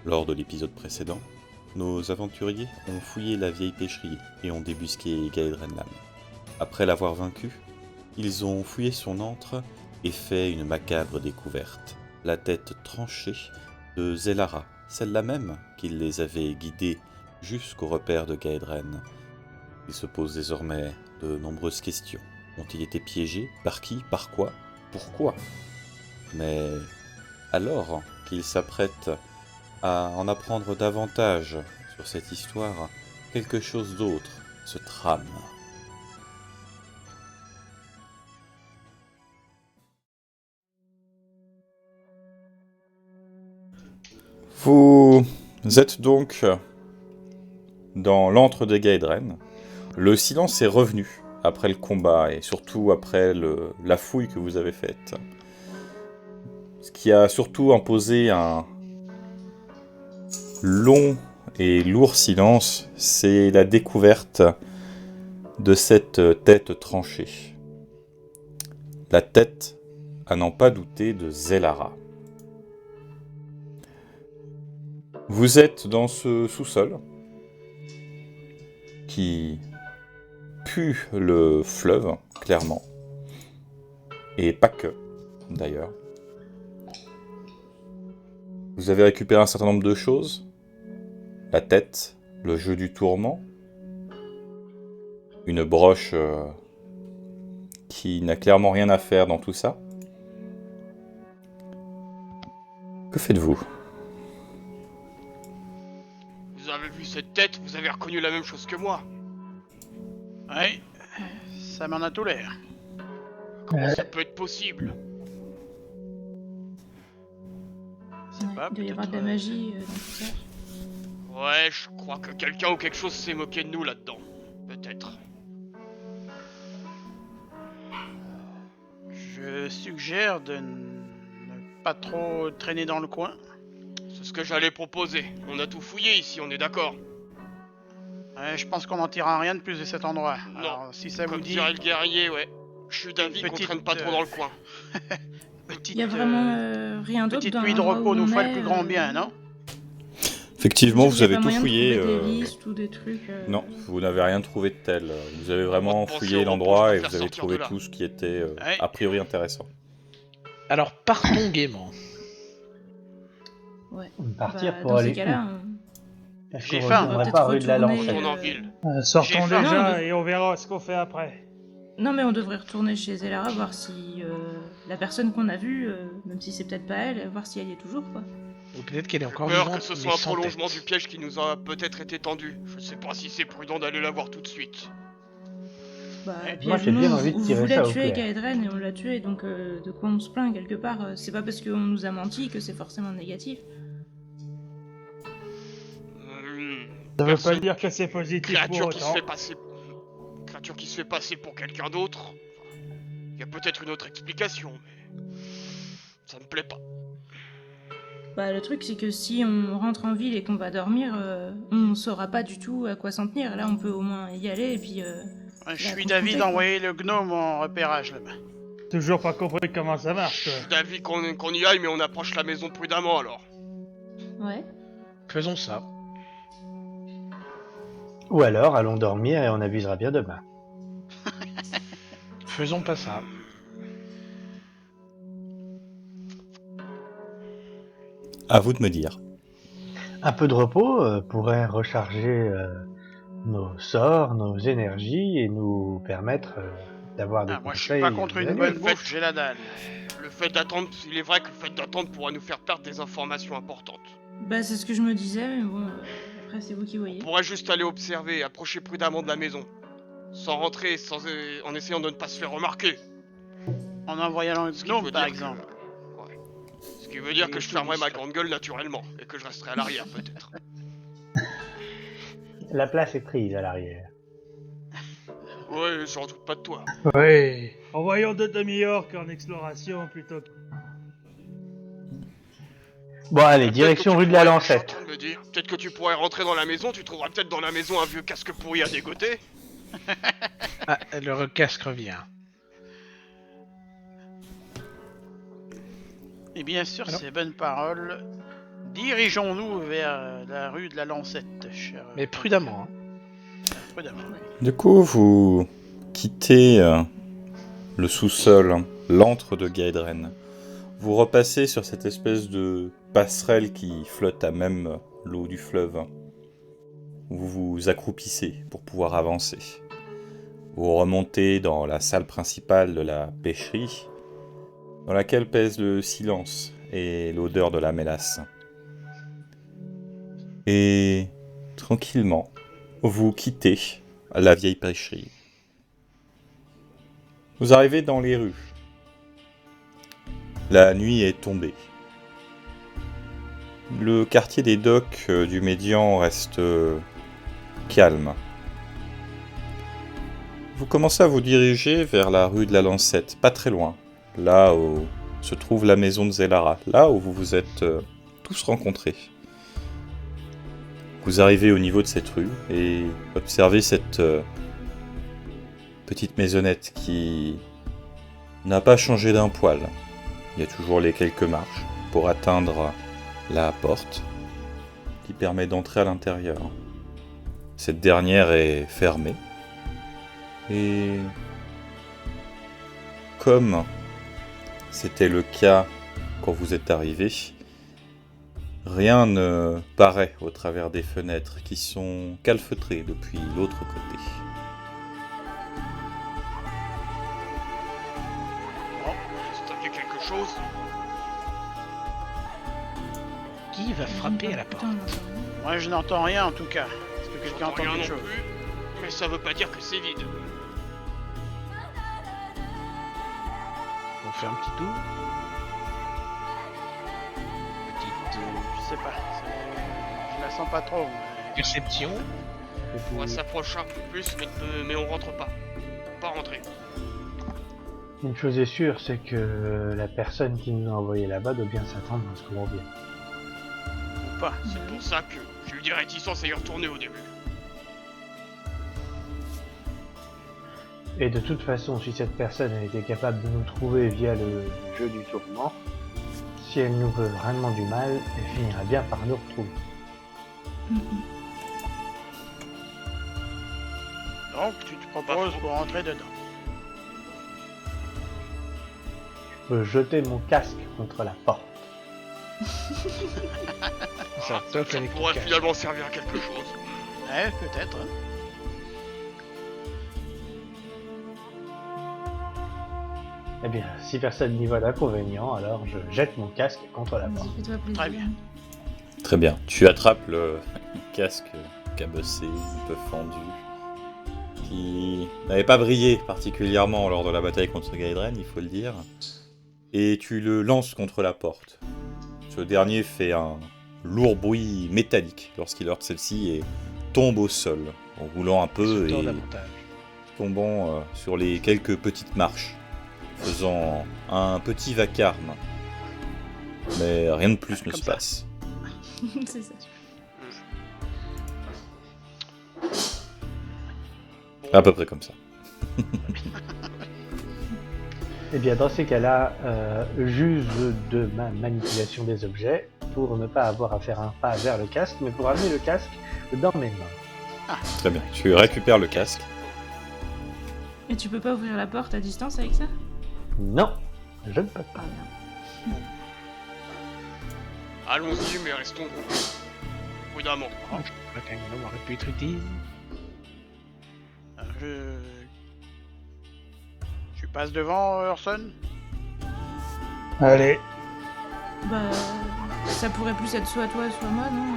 Lors de l'épisode précédent, nos aventuriers ont fouillé la vieille pêcherie et ont débusqué Gaedrenlam. Après l'avoir vaincu, ils ont fouillé son antre et fait une macabre découverte. La tête tranchée de Zelara, celle-là même qui les avait guidés jusqu'au repère de Gaedren. Ils se posent désormais de nombreuses questions. Ont-ils été piégés? Par qui? Par quoi? Pourquoi? Mais alors qu'ils s'apprêtent à en apprendre davantage sur cette histoire, quelque chose d'autre se trame. Vous êtes donc dans l'antre de Gaedren. Le silence est revenu après le combat et surtout après la fouille que vous avez faite. Ce qui a surtout imposé un long et lourd silence, c'est la découverte de cette tête tranchée. La tête, à n'en pas douter, de Zelara. Vous êtes dans ce sous-sol qui pue le fleuve, clairement. Et pas que, d'ailleurs. Vous avez récupéré un certain nombre de choses. La tête, le jeu du tourment, une broche qui n'a clairement rien à faire dans tout ça. Que faites-vous? Vous avez vu cette tête, vous avez reconnu la même chose que moi. Oui, ça m'en a tout l'air. Comment ça peut être possible? C'est pas, Il doit y avoir de la peut-être, magie dans tout ça. Ouais, je crois que quelqu'un ou quelque chose s'est moqué de nous là-dedans. Peut-être. Je suggère de ne pas trop traîner dans le coin. C'est ce que j'allais proposer. On a tout fouillé ici, on est d'accord. Ouais, je pense qu'on n'en tirera rien de plus de cet endroit. Non, Alors, si ça vous Comme dit, dirait le guerrier, ouais. Je suis d'avis qu'on petite, traîne pas trop dans le coin. petite, Il y a vraiment rien d'autre petite dans nuit de l'endroit repos où nous on ferait est, le plus grand bien, non? Effectivement, vous Il y a avez pas tout moyen de fouillé. trouver des listes ou des trucs. Non, vous n'avez rien trouvé de tel. Vous avez Avant vraiment de penser fouillé au repos, l'endroit je et préfère vous avez sortir trouvé de là. tout ce qui était Ouais. a priori intéressant. Alors partons gaiement. Ouais. Partir Bah, pour dans aller ces cas-là, Est-ce J'ai qu'on faim. on va reviendrait peut-être pas rue de la retourner. Lancette Retourne en ville. J'ai Sortons faim. déjà Non, et on verra ce qu'on fait après. Non, mais on devrait retourner chez Zelara, voir si la personne qu'on a vue, même si c'est peut-être pas elle, voir si elle y est toujours, quoi. Ou peut-être qu'elle est J'ai encore peur vivante. que ce mais soit un sans prolongement tête. du piège qui nous a peut-être été tendu. Je sais pas si c'est prudent d'aller la voir tout de suite. Bah, Ouais, puis moi, j'ai nous, bien envie de vous tirer voulez ça au tuer clair. Gaedren et on l'a tué, donc de quoi on se plaint quelque part c'est pas parce qu'on nous a menti que c'est forcément négatif. Ça veut Personne- pas dire que c'est positif pour Créature qui se autant. fait passer... Créature qui se fait passer pour quelqu'un d'autre. Il y a peut-être une autre explication, mais... Ça me plaît pas. Bah, le truc, c'est que si on rentre en ville et qu'on va dormir, on saura pas du tout à quoi s'en tenir. Là, on peut au moins y aller et puis. Ouais, je la suis confronter, d'avis quoi. d'envoyer le gnome en repérage là-bas. Toujours pas compris comment ça marche. Je suis d'avis qu'on y aille, mais on approche la maison prudemment alors. Ouais. Faisons ça. Ou alors, allons dormir et on avisera bien demain. Faisons pas ça. À vous de me dire. Un peu de repos pourrait recharger nos sorts, nos énergies et nous permettre d'avoir des Ah, moi je conseils. suis pas contre une des bonne années. bouffe, j'ai la dalle. Le fait d'attendre, il est vrai que le fait d'attendre pourra nous faire perdre des informations importantes. Bah, c'est ce que je me disais, mais bon, après, c'est vous qui voyez. On pourrait juste aller observer et approcher prudemment de la maison. Sans rentrer, en essayant de ne pas se faire remarquer. En envoyant le Ce qui gnome veut par dire exemple. Ouais. Ce qui veut dire que je fermerai ma grande gueule naturellement, et que je resterai à l'arrière peut-être. La place est prise à l'arrière. Ouais, j'en doute pas de toi. Oui. Envoyons deux demi-orques en exploration plutôt que... Bon, allez, Peut-être direction que tu rue de la pourrais- je suis en Lancette. train de me dire, peut-être que tu pourrais rentrer dans la maison, tu trouveras peut-être dans la maison un vieux casque pourri à dégoter. Ah, le casque revient. Et bien sûr, Alors ces bonnes paroles Dirigeons-nous vers la rue de la Lancette, cher. Mais prudemment. Prudemment, oui. Du coup, vous quittez le sous-sol, l'antre de Gaedren. Vous repassez sur cette espèce de passerelle qui flotte à même l'eau du fleuve. Vous vous accroupissez pour pouvoir avancer. Vous remontez dans la salle principale de la pêcherie, dans laquelle pèse le silence et l'odeur de la mélasse. Et tranquillement, vous quittez la vieille pêcherie. Vous arrivez dans les rues. La nuit est tombée. Le quartier des docks du Médian reste calme. Vous commencez à vous diriger vers la rue de la Lancette, pas très loin, là où se trouve la maison de Zellara, là où vous vous êtes tous rencontrés. Vous arrivez au niveau de cette rue et observez cette petite maisonnette qui n'a pas changé d'un poil. Il y a toujours les quelques marches pour atteindre la porte qui permet d'entrer à l'intérieur. Cette dernière est fermée et comme c'était le cas quand vous êtes arrivé, rien ne paraît au travers des fenêtres qui sont calfeutrées depuis l'autre côté. Bon, j'ai stocké quelque chose. Qui va frapper à la porte? Moi, je n'entends rien en tout cas. Est-ce que quelqu'un J'entends entend rien quelque non chose? plus, mais ça veut pas dire que c'est vide. On fait un petit tour. Je sais pas. Je la sens pas trop. mais- Perception. On va s'approcher un peu plus, mais on rentre pas. On pas rentrer. Une chose est sûre, c'est que la personne qui nous a envoyé là-bas doit bien s'attendre à ce que l'on vienne. Ou pas. C'est pour ça que j'ai eu des réticences à y retourner au début. Et de toute façon, si cette personne a été capable de nous trouver via le jeu du tourment, si elle nous veut vraiment du mal, elle finira bien par nous retrouver. Donc, tu te proposes pour rentrer dedans. Je peux jeter mon casque contre la porte. Ça toque Ça avec ton pourrait casque. finalement servir à quelque chose. Ouais, peut-être. hein. Eh bien, si personne n'y voit d'inconvénient, alors je jette mon casque contre la porte. Fais-toi plaisir. Très bien. Très bien. Tu attrapes le casque cabossé, un peu fendu, qui n'avait pas brillé particulièrement lors de la bataille contre Gaedren, il faut le dire, et tu le lances contre la porte. Ce dernier fait un lourd bruit métallique lorsqu'il heurte celle-ci et tombe au sol, en roulant un peu Sauteur et davantage. tombant sur les quelques petites marches, faisant un petit vacarme. Mais rien de plus ne Comme se ça. passe. C'est ça. À peu près comme ça. Eh bien, dans ces cas-là, j'use de ma manipulation des objets pour ne pas avoir à faire un pas vers le casque, mais pour amener le casque dans mes mains. Très bien. Tu récupères le casque. Et tu peux pas ouvrir la porte à distance avec ça? Non, je ne peux pas. Ah merde. Allons-y, mais restons prudemment. Le canon aurait pu être utile. Tu passes devant, Orson? Allez. Bah, ça pourrait plus être soit toi, soit moi, non?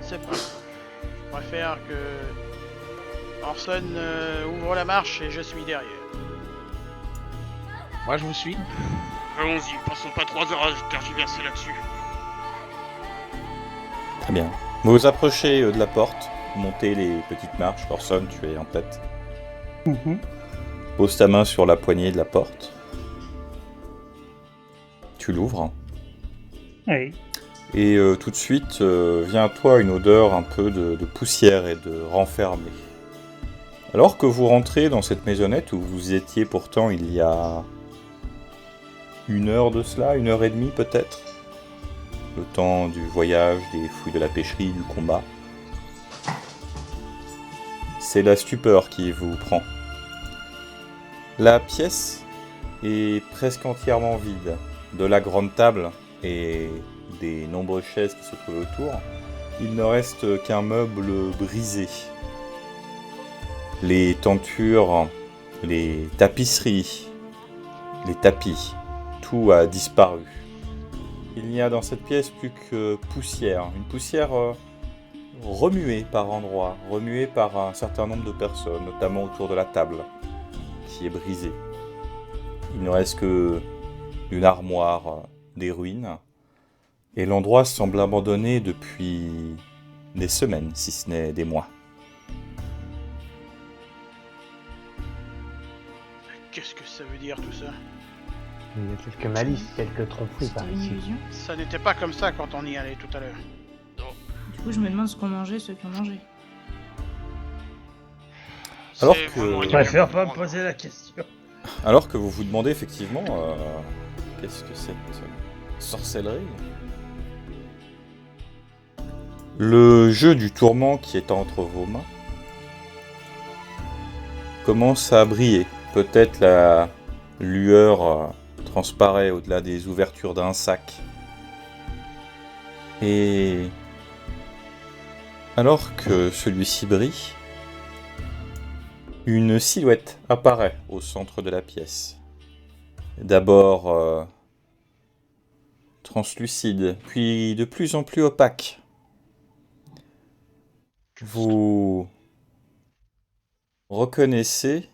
C'est pas. Je préfère que Orson ouvre la marche et je suis derrière. Moi, je vous suis. Allons-y, passons pas 3 heures à tergiverser là-dessus. Très bien. Vous vous approchez de la porte, montez les petites marches. Orson, tu es en tête. Pose ta main sur la poignée de la porte. Tu l'ouvres. Oui. Et tout de suite vient à toi une odeur un peu de poussière et de renfermé. Alors que vous rentrez dans cette maisonnette où vous étiez pourtant il y a 1 heure de cela, 1 heure et demie peut-être. Le temps du voyage, des fouilles de la pêcherie, du combat. C'est la stupeur qui vous prend. La pièce est presque entièrement vide. De la grande table et des nombreuses chaises qui se trouvent autour, il ne reste qu'un meuble brisé. Les tentures, les tapisseries, les tapis, tout a disparu. Il n'y a dans cette pièce plus que poussière, une poussière remuée par endroits, remuée par un certain nombre de personnes, notamment autour de la table, qui est brisée. Il ne reste que une armoire, des ruines, et l'endroit semble abandonné depuis des semaines, si ce n'est des mois. Qu'est-ce que ça veut dire tout ça? Il y a quelques malices, quelques tromperies par C'était une ici. illusion. Ça n'était pas comme ça quand on y allait tout à l'heure. Du coup, je me demande ce qu'ont mangé ceux qui ont mangé. Alors C'est que- vraiment Je rien à préfère pas me comprendre. poser la question. Alors que vous vous demandez effectivement, qu'est-ce que cette sorcellerie? Le jeu du tourment qui est entre vos mains commence à briller. Peut-être la lueur transparaît au-delà des ouvertures d'un sac. Et alors que celui-ci brille, une silhouette apparaît au centre de la pièce. D'abord translucide, puis de plus en plus opaque. Vous reconnaissez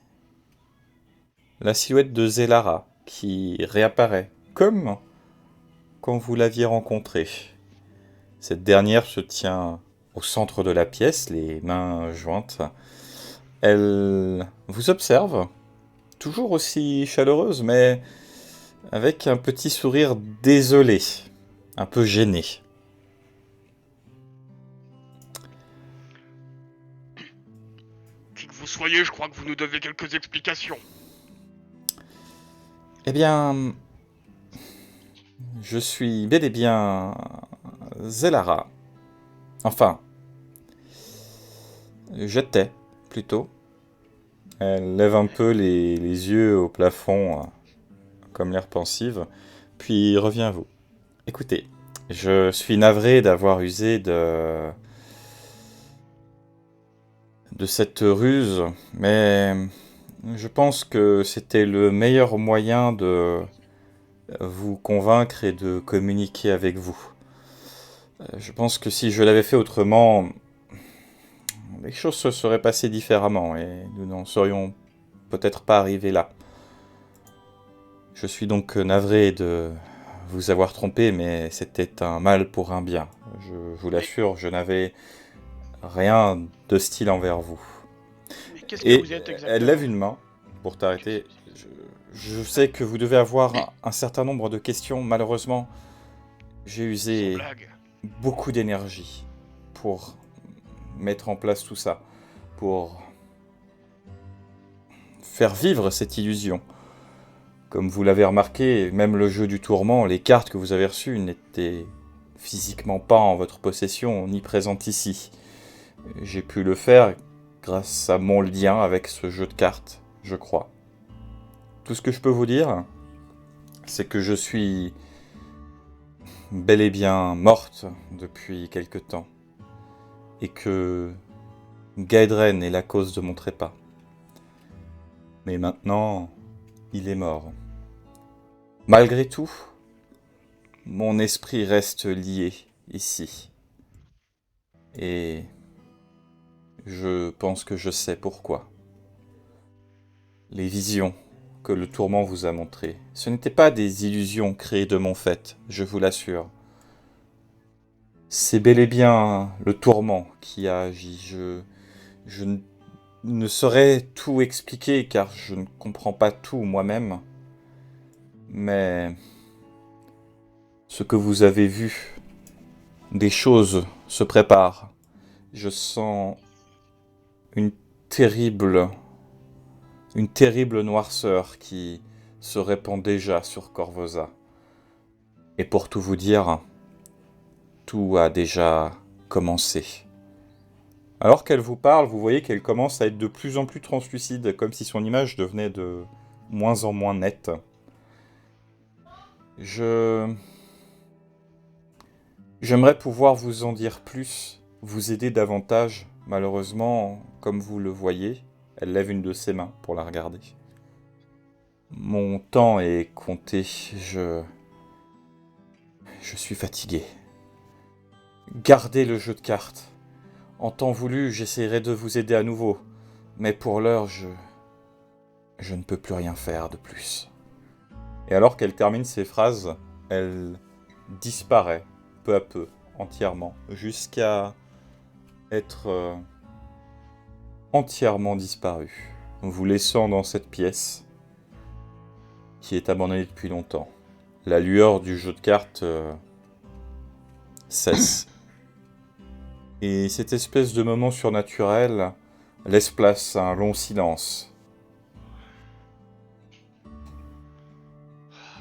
la silhouette de Zelara qui réapparaît, comme quand vous l'aviez rencontrée. Cette dernière se tient au centre de la pièce, les mains jointes. Elle vous observe, toujours aussi chaleureuse, mais avec un petit sourire désolé, un peu gêné. Qui que vous soyez, je crois que vous nous devez quelques explications. Eh bien, je suis bel et bien Zelara. Enfin, j'étais plutôt. Elle lève un peu les yeux au plafond, comme l'air pensive, puis revient à vous. Écoutez, je suis navré d'avoir usé de cette ruse, mais je pense que c'était le meilleur moyen de vous convaincre et de communiquer avec vous. Je pense que si je l'avais fait autrement, les choses se seraient passées différemment et nous n'en serions peut-être pas arrivés là. Je suis donc navré de vous avoir trompé, mais c'était un mal pour un bien. Je vous l'assure, je n'avais rien d'hostile envers vous. Mais qu'est-ce Et que vous êtes exactement? elle lève une main pour t'arrêter. Je sais que vous devez avoir un certain nombre de questions. Malheureusement, j'ai Sans usé blague. beaucoup d'énergie pour mettre en place tout ça, pour faire vivre cette illusion. Comme vous l'avez remarqué, même le jeu du tourment, les cartes que vous avez reçues n'étaient physiquement pas en votre possession, ni présentes ici. J'ai pu le faire grâce à mon lien avec ce jeu de cartes, je crois. Tout ce que je peux vous dire, c'est que je suis bel et bien morte depuis quelque temps, et que Gaedren est la cause de mon trépas. Mais maintenant, il est mort. Malgré tout, mon esprit reste lié ici. Et je pense que je sais pourquoi. Les visions que le tourment vous a montrées, ce n'étaient pas des illusions créées de mon fait, je vous l'assure. C'est bel et bien le tourment qui a agi. Je ne saurais tout expliquer car je ne comprends pas tout moi-même. Mais ce que vous avez vu, des choses se préparent. Je sens une terrible noirceur qui se répand déjà sur Corvosa. Et pour tout vous dire, tout a déjà commencé. Alors qu'elle vous parle, vous voyez qu'elle commence à être de plus en plus translucide, comme si son image devenait de moins en moins nette. J'aimerais pouvoir vous en dire plus, vous aider davantage. Malheureusement, comme vous le voyez, elle lève une de ses mains pour la regarder. Mon temps est compté, je suis fatigué. Gardez le jeu de cartes. En temps voulu, j'essaierai de vous aider à nouveau, mais pour l'heure, je ne peux plus rien faire de plus. Et alors qu'elle termine ses phrases, elle disparaît peu à peu, entièrement, jusqu'à être entièrement disparue, vous laissant dans cette pièce qui est abandonnée depuis longtemps. La lueur du jeu de cartes cesse. Et cette espèce de moment surnaturel laisse place à un long silence.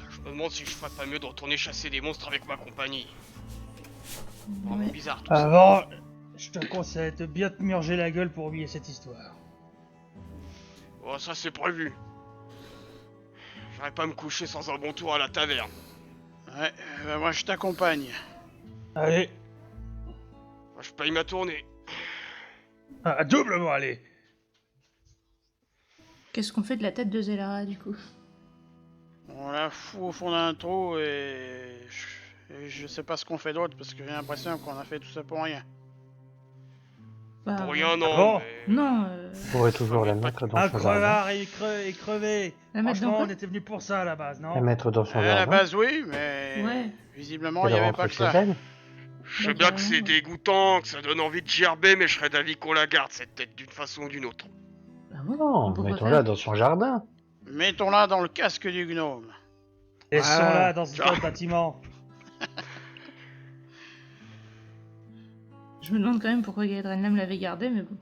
Je me demande si je ferais pas mieux de retourner chasser des monstres avec ma compagnie. Vraiment Ouais. bizarre tout ça. Avant, je te conseille de bien te murger la gueule pour oublier cette histoire. Oh, ça c'est prévu. J'aurais pas à me coucher sans un bon tour à la taverne. Ouais, moi je t'accompagne. Allez, Moi, je paye ma tournée. doublement, allez. Qu'est-ce qu'on fait de la tête de Zelara du coup? On la fout au fond d'un trou et je sais pas ce qu'on fait d'autre parce que j'ai l'impression qu'on a fait tout ça pour rien. Bah, Pour rien, non. bon Mais... Non, Vous pourrez toujours la mettre dans Un son jardin. crevard et crevé. la mettre dans Franchement, quoi? on était venu pour ça à la base, non? La mettre dans son À la jardin. base oui, mais Ouais. visiblement il Elle y avait rentre pas que chez ça. elle. Je sais Bah, bien que c'est carrément. dégoûtant, que ça donne envie de gerber, mais je serais d'avis qu'on la garde, cette tête, d'une façon ou d'une autre. Bah ouais. Non, Pourquoi mettons-la faire dans son jardin. Mettons-la dans le casque du gnome. Laissons-la dans ce Tiens. bâtiment. Je me demande quand même pourquoi Gaedrenlam l'avait gardé, mais bon.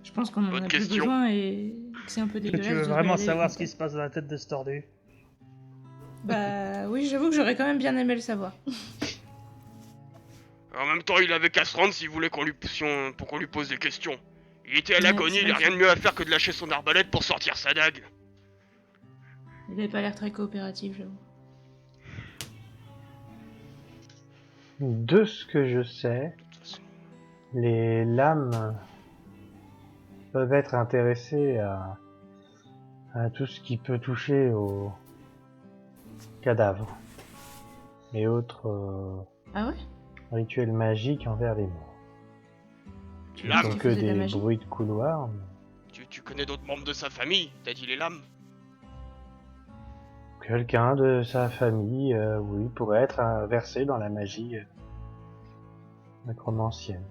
Je pense qu'on en Bonne a plus question. besoin et que c'est un peu Que dégueulasse. tu veux de se vraiment balader savoir comme ce qui ça. se passe dans la tête de ce tordu? Bah oui, j'avoue que j'aurais quand même bien aimé le savoir. En même temps, il avait qu'à se rendre s'il voulait pour qu'on lui pose des questions. Il était à Ouais, l'agonie, c'est il a vrai rien de mieux à faire que de lâcher son arbalète pour sortir sa dague. Il avait pas l'air très coopératif, j'avoue. De ce que je sais, De toute façon. les lames peuvent être intéressées à tout ce qui peut toucher aux cadavres et autres Ah ouais? rituels magiques envers les morts. Ce Lames. ne sont Qui que faisait de la des magie bruits de couloir. mais Tu connais d'autres membres de sa famille? T'as dit les lames? Quelqu'un de sa famille, oui, pourrait être versé dans la magie necromancienne.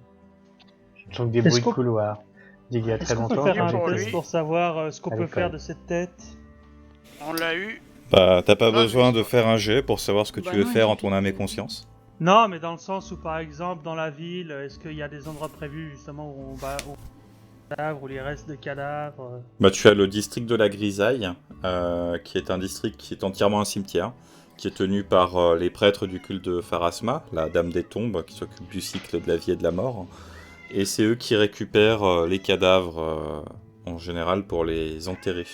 Ce ne sont que des Est-ce bruits de qu'on- couloir. D'il y a très Est-ce qu'on peut longtemps, faire un pour j'avais lui. test pour savoir ce qu'on à peut l'école. faire de cette tête? On l'a eu. Bah, t'as pas Ah, besoin mais- de faire un jet pour savoir ce que Bah tu veux non, faire il en ton suffit âme et de- conscience. Non, mais dans le sens où, par exemple, dans la ville, est-ce qu'il y a des endroits prévus justement où on va cadavres ou les restes de cadavres? Bah, tu as le district de la Grisaille, qui est un district qui est entièrement un cimetière, qui est tenu par les prêtres du culte de Pharasma, la dame des tombes, qui s'occupe du cycle de la vie et de la mort. Et c'est eux qui récupèrent les cadavres en général pour les enterrer.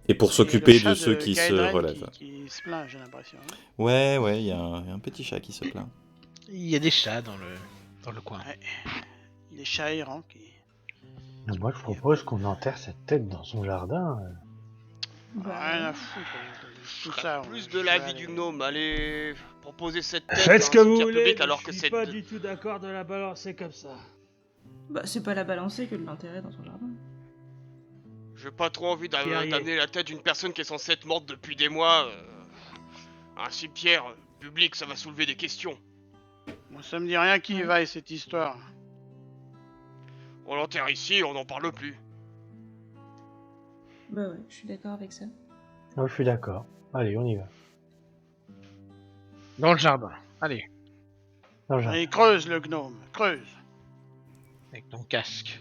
Et pour s'occuper Et le de chat ceux qui se Gaedren relèvent. qui se plaint, j'ai l'impression. hein. Ouais, il y a un petit chat qui se plaint. Il y a des chats dans le coin. Les chats errants qui... Moi, je propose qu'on enterre cette tête dans son jardin. Bah, Rien à foutre de tout ça. Plus on- de l'avis du gnome, allez proposer cette tête Faites ce à que un vous cimetière voulez, public mais alors je que suis c'est... pas du tout d'accord de la balancer comme ça. bah c'est pas la balancer que de l'enterrer dans son jardin. J'ai pas trop envie Guerrier. d'amener la tête d'une personne qui est censée être morte depuis des mois. Un cimetière public, ça va soulever des questions. Moi, ça me dit rien qui vaille cette histoire. On l'enterre ici, on n'en parle plus. Bah ouais, je suis d'accord avec ça. Oh, je suis d'accord. Allez, on y va. Dans le jardin. Allez, Dans le jardin. Allez, creuse le gnome, creuse. avec ton casque.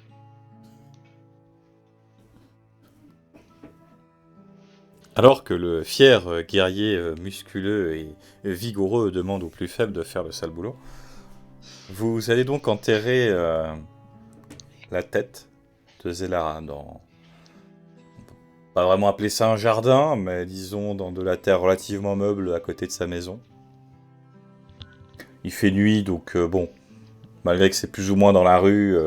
Alors que le fier guerrier musculeux et vigoureux demande aux plus faibles de faire le sale boulot, vous allez donc enterrer la tête de Zelara dans... Pas vraiment appeler ça un jardin, mais disons dans de la terre relativement meuble à côté de sa maison. Il fait nuit, donc bon, malgré que c'est plus ou moins dans la rue,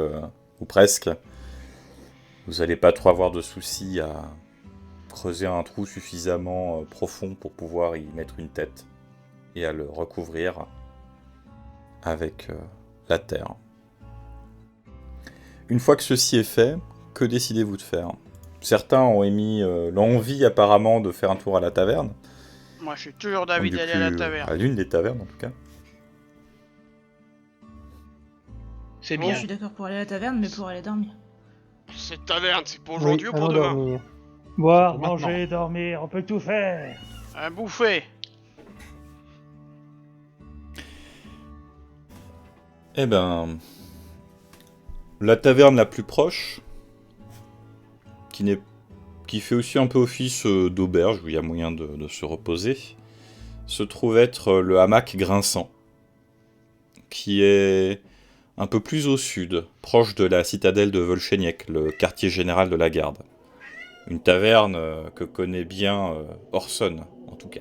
ou presque, vous n'allez pas trop avoir de soucis à creuser un trou suffisamment profond pour pouvoir y mettre une tête et à le recouvrir avec la terre. Une fois que ceci est fait, que décidez-vous de faire ? Certains ont émis l'envie apparemment de faire un tour à la taverne. Moi, je suis toujours d'avis Du d'aller à la plus, taverne. à l'une des tavernes en tout cas. C'est Bon, bien. je suis d'accord pour aller à la taverne, mais pour aller dormir. Cette taverne, c'est pour aujourd'hui Oui, ou pour allons demain? dormir. Boire, Maintenant. manger, dormir, on peut tout faire. Un bouffet. Eh ben, la taverne la plus proche, qui fait aussi un peu office d'auberge, où il y a moyen de se reposer, se trouve être le hamac grinçant, qui est un peu plus au sud, proche de la citadelle de Volcheniek, le quartier général de la garde. Une taverne que connaît bien Orson, en tout cas.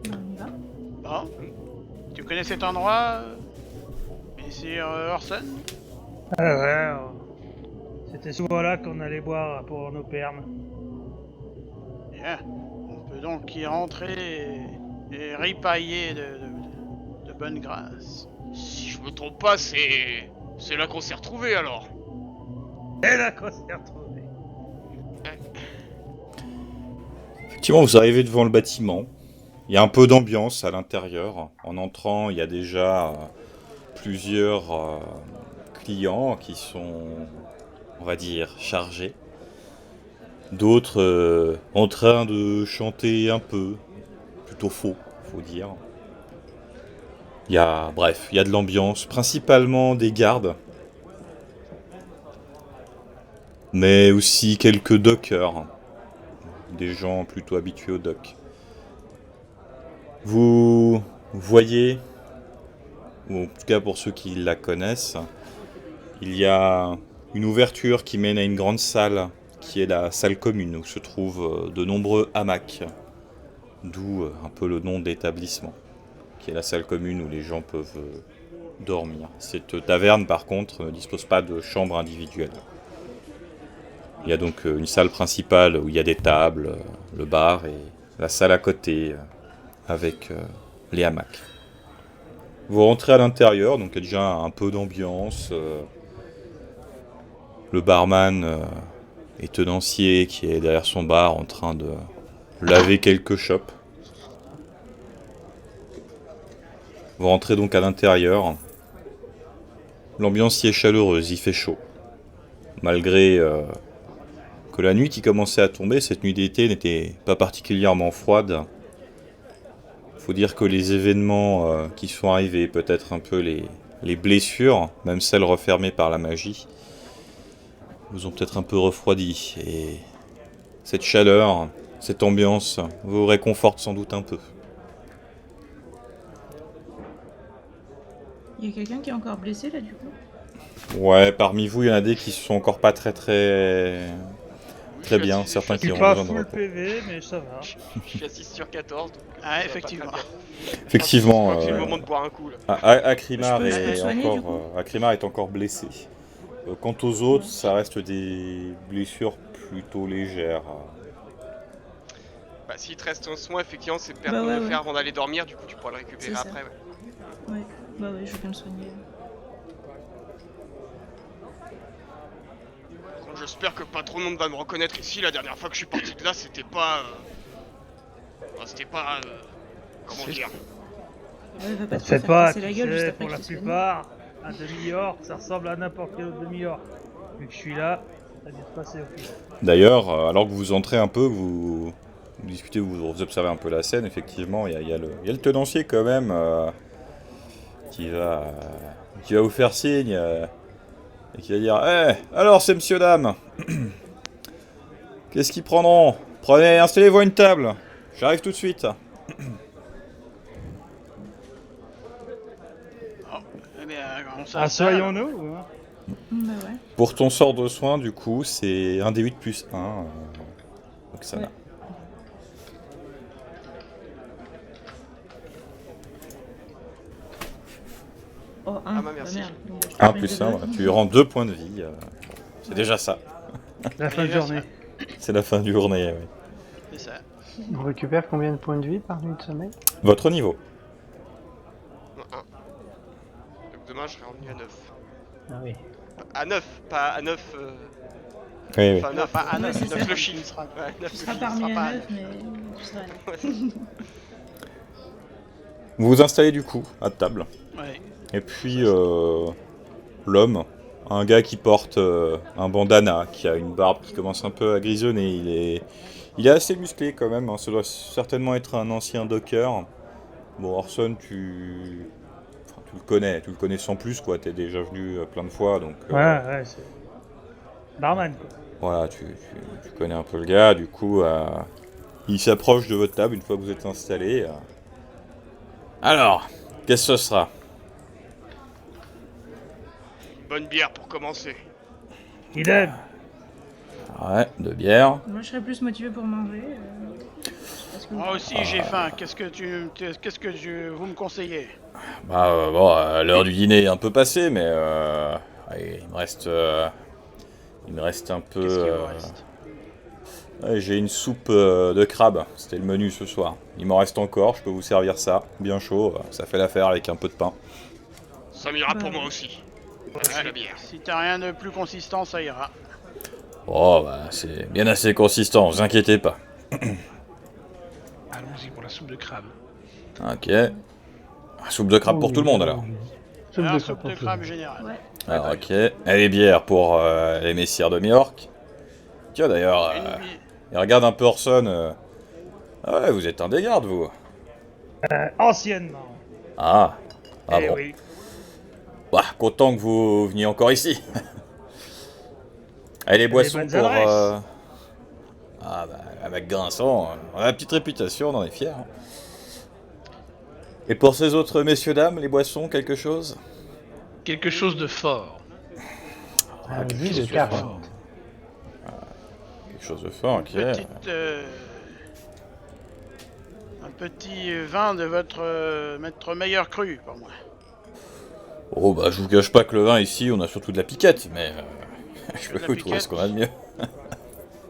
On y va. Bon. Tu connais cet endroit, Messire Orson? Ah ouais, c'était souvent là qu'on allait boire pour nos permes. Bien. On peut donc y rentrer et ripailler de bonne grâce. Si je me trompe pas, c'est là qu'on s'est retrouvés alors. Et là qu'on s'est retrouvés. Effectivement, vous arrivez devant le bâtiment. Il y a un peu d'ambiance à l'intérieur. En entrant, il y a déjà plusieurs clients qui sont, on va dire, chargés. D'autres en train de chanter un peu. Plutôt faux, faut dire. Bref, il y a de l'ambiance, principalement des gardes. Mais aussi quelques dockers. Des gens plutôt habitués au dock. Vous voyez, ou en tout cas pour ceux qui la connaissent, il y a une ouverture qui mène à une grande salle, qui est la salle commune, où se trouvent de nombreux hamacs, d'où un peu le nom de l'établissement, qui est la salle commune où les gens peuvent dormir. Cette taverne, par contre, ne dispose pas de chambre individuelle. Il y a donc une salle principale où il y a des tables, le bar, et la salle à côté, avec les hamacs. Vous rentrez à l'intérieur, donc il y a déjà un peu d'ambiance. Le barman et tenancier qui est derrière son bar en train de laver quelques chopes. Vous rentrez donc à l'intérieur. L'ambiance y est chaleureuse, il fait chaud. Malgré que la nuit qui commençait à tomber, cette nuit d'été n'était pas particulièrement froide. Faut dire que les événements qui sont arrivés, peut-être un peu les blessures, même celles refermées par la magie, vous ont peut-être un peu refroidi. Et cette chaleur, cette ambiance, vous réconforte sans doute un peu. Il y a quelqu'un qui est encore blessé là du coup? Ouais, parmi vous, il y en a des qui sont encore pas très bien, certains Je qui suis ont pas besoin de full repos. PV, mais ça va. Je suis à 6 sur 14. Donc Ah, ça va pas effectivement. très bien. Effectivement, Je crois que c'est le moment de boire un coup là. Akrimar Je peux est soigner, du encore, Akrimar est encore blessé. Quant aux autres, ça reste des blessures plutôt légères. Bah, s'il te reste un soin, effectivement, c'est perdre Bah de ouais, le ouais. faire avant d'aller dormir, du coup tu pourras le récupérer C'est ça. après. Ouais. Ouais, bah ouais, je veux bien le soigner. Par contre, j'espère que pas trop de monde va me reconnaître ici. La dernière fois que je suis parti de là, c'était pas. Comment dire? Ouais, va pas Ça te te fait faire pas, casser tu la gueule juste sais, après pour la qu'il se soigne. plupart, un demi-orc, ça ressemble à n'importe quel autre demi-orc. Vu que je suis là, ça vient de passer au fil. D'ailleurs, alors que vous entrez un peu, vous discutez, vous observez un peu la scène, effectivement, il y a le tenancier quand même, qui va vous faire signe et qui va dire alors c'est monsieur dame. Qu'est-ce qu'ils prendront? Prenez, installez-vous à une table. J'arrive tout de suite. Eh bien, on Ah, s'installe. soyons-nous hein. Bah ouais. Pour ton sort de soin, du coup, c'est 1 D8 plus 1. Donc ça Ouais. va. Oh, un. Ah bah, merci. merde. Donc, je te 1 rappelle plus de 1, deux. voilà. Tu lui rends 2 points de vie. C'est déjà ça. La fin de journée. C'est la fin du journée, oui. C'est ça. On récupère combien de points de vie par nuit de sommeil? Votre niveau. Non, 1. Donc demain, je serai revenu à 9. Ah oui. À 9, pas à 9. Oui, oui. Enfin, Non, 9, pas à Ouais, 9, c'est 9 ça. le chiffre. Ouais, 9 Tu seras parmi à 9, mais tu seras à 9. Ouais. Vous vous installez du coup à table. Ouais. Et puis l'homme, un gars qui porte un bandana, qui a une barbe qui commence un peu à grisonner. Il est assez musclé quand même. Hein. Ça doit certainement être un ancien docker. Bon, Orson, tu le connais sans plus quoi. T'es déjà venu plein de fois, donc. Ouais, c'est. Barman, quoi. Voilà, tu connais un peu le gars, du coup, il s'approche de votre table une fois que vous êtes installé. Alors, qu'est-ce que ce sera? Bonne bière pour commencer. Idem. Ouais, 2 bières. Moi, je serais plus motivé pour manger. Parce que... Moi aussi, j'ai faim. Qu'est-ce que vous me conseillez? Bah bon, l'heure du dîner est un peu passée, mais allez, il me reste un peu. Qu'est-ce qu'il vous reste? Ouais, j'ai une soupe de crabe, c'était le menu ce soir. Il m'en reste encore, je peux vous servir ça, bien chaud, ça fait l'affaire avec un peu de pain. Ça m'ira pour Bah, moi aussi. Merci la bière. Si t'as rien de plus consistant, ça ira. Oh bah c'est bien assez consistant, vous inquiétez pas. Allons-y pour la soupe de crabe. Ok. Soupe de crabe pour tout le monde alors. Soupe Alors, de soupe crabe de pour crabe tout générale. Ouais. Alors ok. Et les bières pour les messieurs de Miorque. Tiens d'ailleurs, il regarde un peu Orson. Ah ouais, vous êtes un des gardes vous. Anciennement. Ah Eh bon. oui. Bah, content que vous veniez encore ici. Et les boissons bonnes pour... adresses. Ah bah, avec Grinçant, on a la petite réputation, on en est fiers. Hein. Et pour ces autres messieurs dames, les boissons, quelque chose? Quelque chose de fort. Un quelque jus chose de de carotte. fort. Quelque chose de fort, ok. Un petit vin de votre meilleur cru pour moi. Oh bah, je vous cache pas que le vin ici, on a surtout de la piquette, mais... je peux De la vous trouver piquette. ce qu'on a de mieux.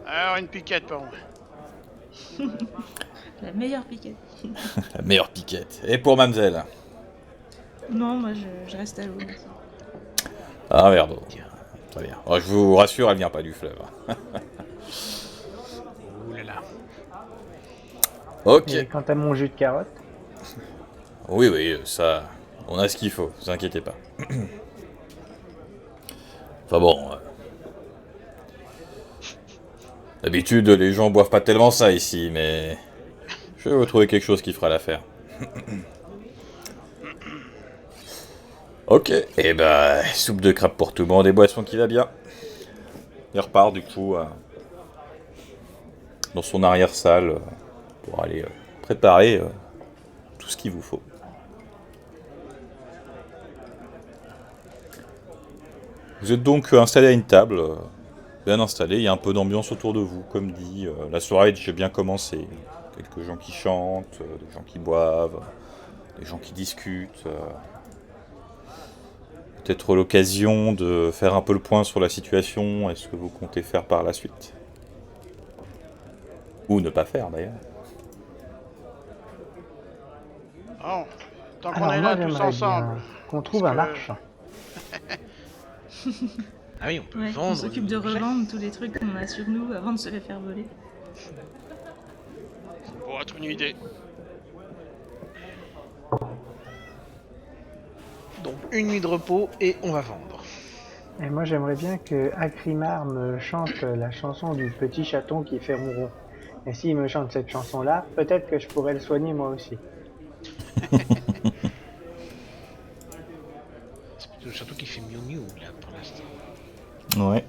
Alors une piquette pour moi. La meilleure piquette. La meilleure piquette. Et pour mademoiselle? Non, moi, je reste à l'eau. merci. Ah merde. Très bien. Oh, je vous rassure, elle vient pas du fleuve. Ouh là là. Ok. Et quant à mon jus de carotte, Oui, ça... On a ce qu'il faut, vous inquiétez pas. Enfin bon... D'habitude, les gens boivent pas tellement ça ici, mais... Je vais vous trouver quelque chose qui fera l'affaire. Ok, et bah... Soupe de crabe pour tout le monde, des boissons qui va bien. Il repart du coup... dans son arrière-salle, pour aller préparer tout ce qu'il vous faut. Vous êtes donc installé à une table, bien installé, il y a un peu d'ambiance autour de vous, comme dit, la soirée est déjà bien commencé. Quelques gens qui chantent, des gens qui boivent, des gens qui discutent. Peut-être l'occasion de faire un peu le point sur la situation, est-ce que vous comptez faire par la suite? Ou ne pas faire d'ailleurs. Bon, tant qu'on alors est moi là tous j'aimerais ensemble. bien qu'on trouve Parce un que- marchand. Ah oui, on peut Ouais, on vendre. s'occupe de revendre tous les trucs qu'on a sur nous avant de se les faire voler. Ça pourrait être une idée. Donc une nuit de repos et on va vendre. Et moi j'aimerais bien que Akrimar me chante la chanson du petit chaton qui fait ronron. Et s'il me chante cette chanson-là, peut-être que je pourrais le soigner moi aussi. C'est plutôt surtout qu'il fait miou miou là pour l'instant. Ouais.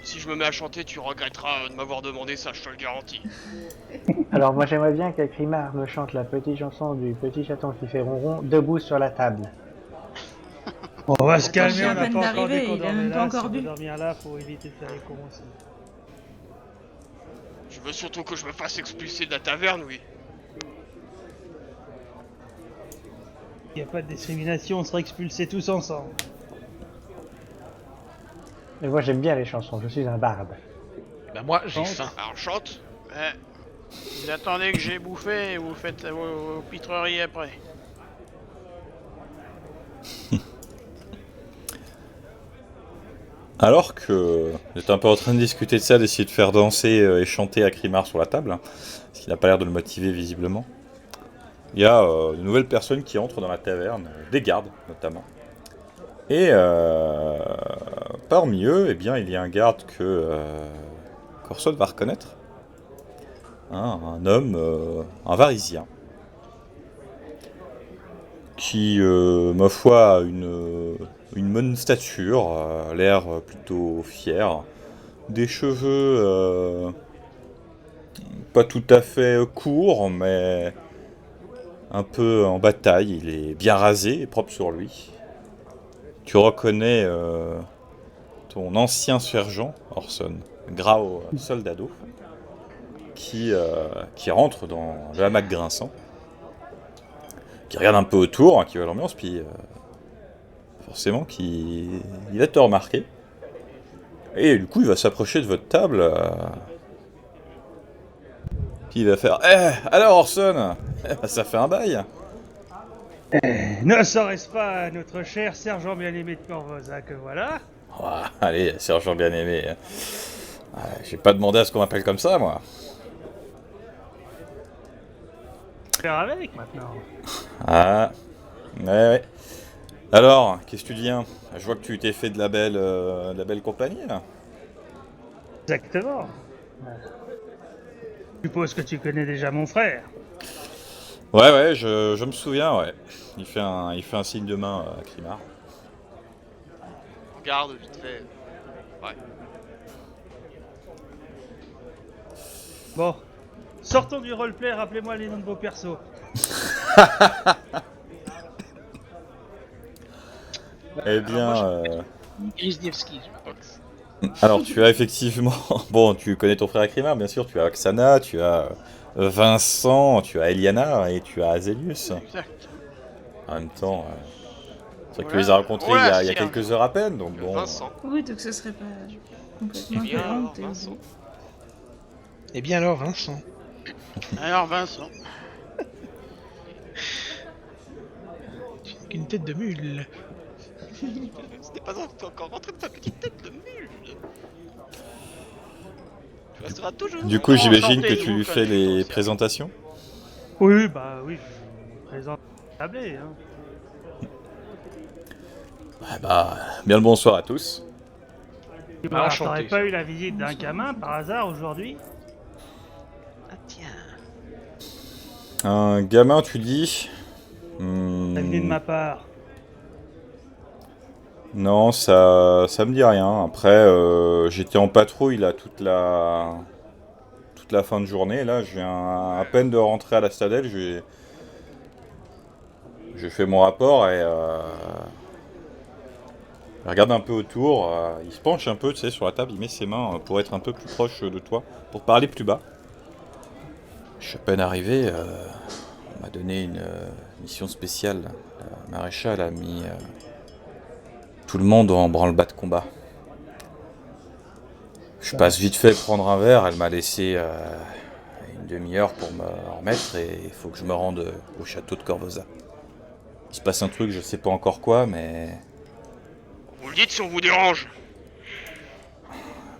Si je me mets à chanter, tu regretteras de m'avoir demandé ça, je te le garantis. Alors moi j'aimerais bien qu'Akrimar me chante la petite chanson du petit chaton qui fait ronron debout sur la table. On va se Attends, je calmer, viens on à n'a peine pas encore d'arriver, dit qu'on il a dormait même pas là. encore Si on bu. veut dormir là, faut éviter de faire les cons aussi. Je veux surtout que je me fasse expulser de la taverne, oui. Il n'y a pas de discrimination, on sera expulsés tous ensemble. Mais moi j'aime bien les chansons, je suis un barde. Bah moi j'ai Chante. faim. Alors chante. Vous attendez que j'ai bouffé et vous faites vos pitreries après. Alors que vous êtes un peu en train de discuter de ça, d'essayer de faire danser et chanter Akrimar sur la table, hein, ce qui n'a pas l'air de le motiver visiblement, il y a de nouvelles personnes qui entrent dans la taverne, des gardes notamment. Et parmi eux, eh bien, il y a un garde que Corson va reconnaître. Hein, un homme, un varisien, qui, ma foi, a une bonne stature, a l'air plutôt fier, des cheveux pas tout à fait courts, mais un peu en bataille, il est bien rasé et propre sur lui. Tu reconnais ton ancien sergent, Orson, Grao Soldado, qui rentre dans le hamac grinçant, qui regarde un peu autour, hein, qui voit l'ambiance, puis forcément il va te remarquer. Et du coup, il va s'approcher de votre table, puis il va faire « alors Orson, ça fait un bail !» Ne serait-ce pas notre cher sergent bien-aimé de Corvosa que voilà? Ouais, allez, sergent bien-aimé. J'ai pas demandé à ce qu'on m'appelle comme ça, moi. Faire avec maintenant. Ah, ouais. Alors, qu'est-ce que tu deviens? Je vois que tu t'es fait de la belle compagnie, là. Exactement. Je suppose que tu connais déjà mon frère. Ouais, je me souviens, ouais. Il fait un signe de main à Akrimar. Regarde vite fait. Ouais. Bon, sortons du roleplay, rappelez-moi les noms de vos persos. Eh bien, Grisniewski, je pense. alors tu as effectivement... Bon, tu connais ton frère Akrimar, bien sûr. Tu as Oksana, tu as Vincent, tu as Eliana et tu as Azelius. Exact. En même temps, c'est vrai que tu Voilà. les as rencontrés Voilà, il y a c'est un- quelques heures à peine, donc bon... Vincent. Oui, donc ce serait pas complètement Bien cohérent. alors, t'es- Vincent. Eh bien alors Vincent. Alors Vincent, Tu n'es qu'une tête de mule. C'était pas ça, t'es encore rentré de ta petite tête de mule. Tu resteras toujours. Du coup, Oh, j'imagine que enchanté de tu vous fais connaître, les aussi. présentations. Oui, bah oui, je me présente tablé, hein. Ah bah, bien le bonsoir à tous. Et Bah, voilà, enchanté. t'aurais pas eu la visite d'un gamin par hasard aujourd'hui? Ah tiens. Un gamin, tu dis Ça venait de ma part. Non, ça me dit rien. Après, j'étais en patrouille là toute la fin de journée. Là, je viens à peine de rentrer à la Stadelle. J'ai fait mon rapport et il regarde un peu autour. Il se penche un peu, tu sais, sur la table. Il met ses mains pour être un peu plus proche de toi, pour parler plus bas. Je suis à peine arrivé. On m'a donné une mission spéciale. La maréchale a mis tout le monde en branle-bas de combat. Je passe vite fait prendre un verre, elle m'a laissé une demi-heure pour me remettre et il faut que je me rende au château de Corvosa. Il se passe un truc, je sais pas encore quoi, mais... Vous le dites si on vous dérange.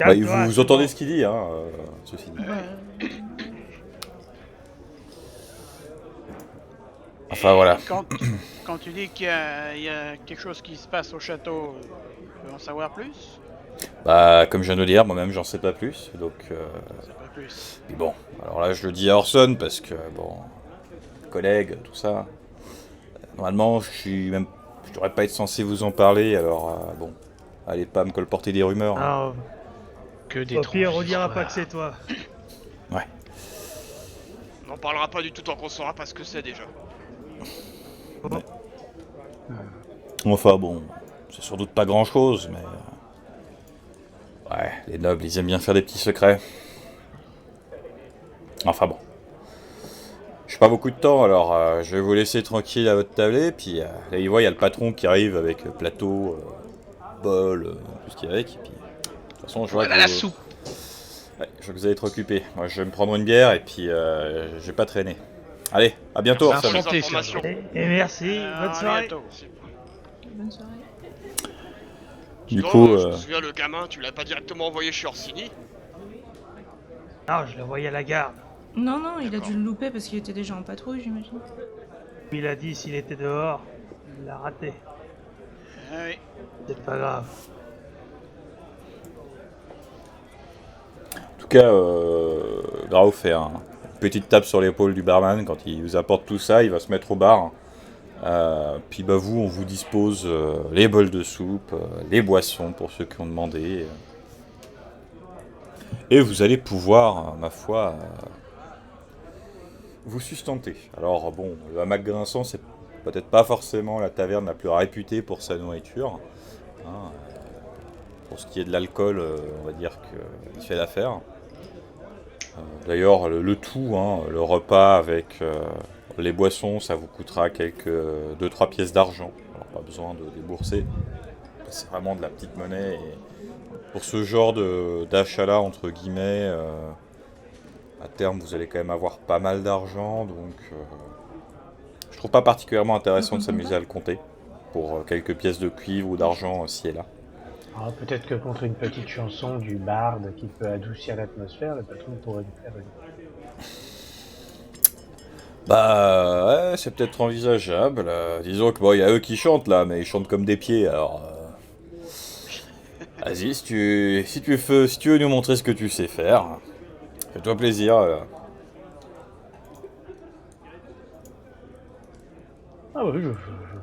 Bah, Calme-toi, vous c'est entendez bon. ce qu'il dit, hein, ceci dit. Enfin voilà. quand tu dis qu'il y a quelque chose qui se passe au château, tu veux en savoir plus? Bah, comme je viens de le dire, moi-même j'en sais pas plus, donc... C'est pas plus. Puis bon, alors là je le dis à Orson parce que, bon, collègue, tout ça... Normalement, je Je devrais pas être censé vous en parler, alors bon, allez pas me colporter des rumeurs. Hein. Alors, Que des au pire, on dira histoires. pas que c'est toi. Ouais. On n'en parlera pas du tout tant qu'on saura pas ce que c'est déjà. Enfin bon, c'est sans doute pas grand chose, mais... Ouais, les nobles, ils aiment bien faire des petits secrets. Enfin bon. J'ai pas beaucoup de temps, alors je vais vous laisser tranquille à votre tablée, puis là, il y a le patron qui arrive avec plateau, bol, tout ce qu'il y a avec, et puis... De toute façon, je vois Voilà que la vous... soupe. Ouais, je vois que vous allez être occupé. Moi, je vais me prendre une bière, et puis je vais pas traîner. Allez, à bientôt, Merci. Orson. Pour les Santé, informations. Et merci, À bonne soirée. bientôt. Bonne soirée. Du Sinon, coup, je me souviens, le gamin, tu l'as pas directement envoyé chez Orsini? Non, je le voyais à la garde. Non, non, il a dû le louper parce qu'il était déjà en patrouille, j'imagine. Il a dit s'il était dehors, il l'a raté. Ah oui. C'est pas grave. En tout cas, Grau fait une petite tape sur l'épaule du barman quand il vous apporte tout ça, il va se mettre au bar. Puis bah vous, on vous dispose les bols de soupe, les boissons pour ceux qui ont demandé. Et vous allez pouvoir, ma foi, vous sustenter. Alors bon, le hamac grinçant, c'est peut-être pas forcément la taverne la plus réputée pour sa nourriture. Hein, pour ce qui est de l'alcool, on va dire qu'il fait l'affaire. D'ailleurs, le tout, hein, le repas avec les boissons, ça vous coûtera quelques 2-3 pièces d'argent. Alors pas besoin de débourser. C'est vraiment de la petite monnaie. Et pour ce genre d'achat-là, entre guillemets, à terme, vous allez quand même avoir pas mal d'argent. Donc, je trouve pas particulièrement intéressant de s'amuser à le compter. Pour quelques pièces de cuivre ou d'argent ci et là. Alors, peut-être que contre une petite chanson du barde qui peut adoucir l'atmosphère, le patron pourrait nous faire une... Bah ouais, c'est peut-être envisageable. Disons que bon, y a eux qui chantent là, mais ils chantent comme des pieds. Alors, vas-y, si tu veux nous montrer ce que tu sais faire, fais-toi plaisir. Ah oui,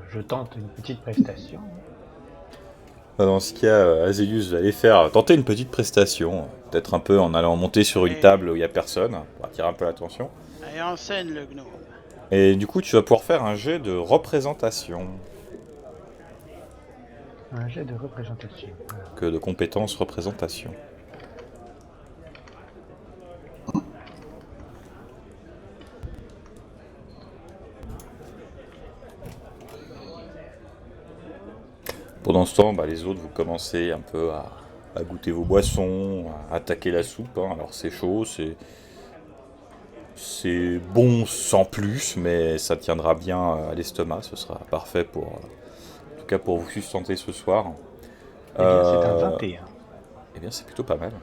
je tente une petite prestation. Dans ce cas, Azelius va aller tenter une petite prestation, peut-être un peu en allant monter sur une table où il y a personne, pour attirer un peu l'attention. Et en scène, le gnome. Et du coup, tu vas pouvoir faire un jet de représentation, Un jet de représentation. Alors, que de compétences représentation. Pendant ce temps, bah, les autres, vous commencez un peu à goûter vos boissons, à attaquer la soupe. Hein. Alors c'est chaud, c'est bon sans plus, mais ça tiendra bien à l'estomac. Ce sera parfait pour, en tout cas pour vous sustenter ce soir. eh bien, c'est un 21. Eh bien, c'est plutôt pas mal.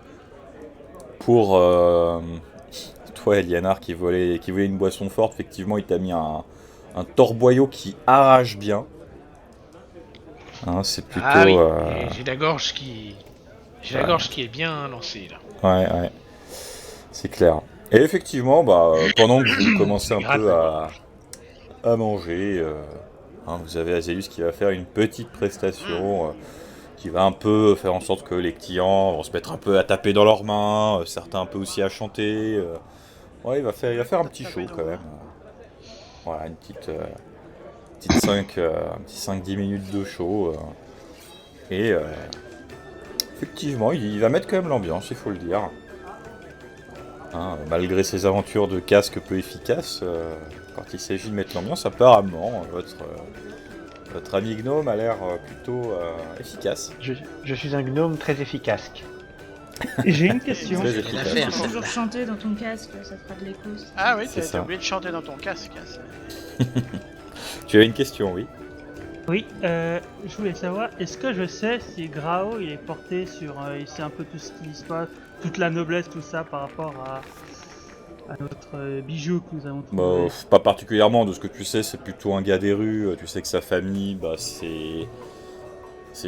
Pour toi, Elianar, qui voulait une boisson forte, effectivement, il t'a mis un torboyau qui arrache bien. Hein, c'est plutôt... Ah oui, j'ai la gorge qui... J'ai la gorge qui est bien lancée là. Ouais, c'est clair. Et effectivement, bah, pendant que vous commencez un Grave. peu à manger, hein, vous avez Azelius qui va faire une petite prestation qui va un peu faire en sorte que les clients vont se mettre un peu à taper dans leurs mains, certains un peu aussi à chanter. Ouais, il va faire un petit show quand même. Voilà, une petite 5-10 minutes de show. Et effectivement, il va mettre quand même l'ambiance, il faut le dire. Hein, malgré ses aventures de casque peu efficaces, quand il s'agit de mettre l'ambiance, apparemment, votre ami gnome a l'air plutôt efficace. Je suis un gnome très efficace. Et j'ai une question. Très C'est efficace. l'affaire, Faut toujours celle-là. chanter dans ton casque, ça fera de l'écho. Ah oui, C'est t'as ça. oublié de chanter dans ton casque. Hein, Tu as une question, oui. Oui, je voulais savoir, est-ce que je sais si Grao il est porté sur, il sait un peu tout ce qui se passe, toute la noblesse, tout ça par rapport à notre bijou que nous avons trouvé. Bah, pas particulièrement, de ce que tu sais, c'est plutôt un gars des rues. Tu sais que sa famille, bah, c'est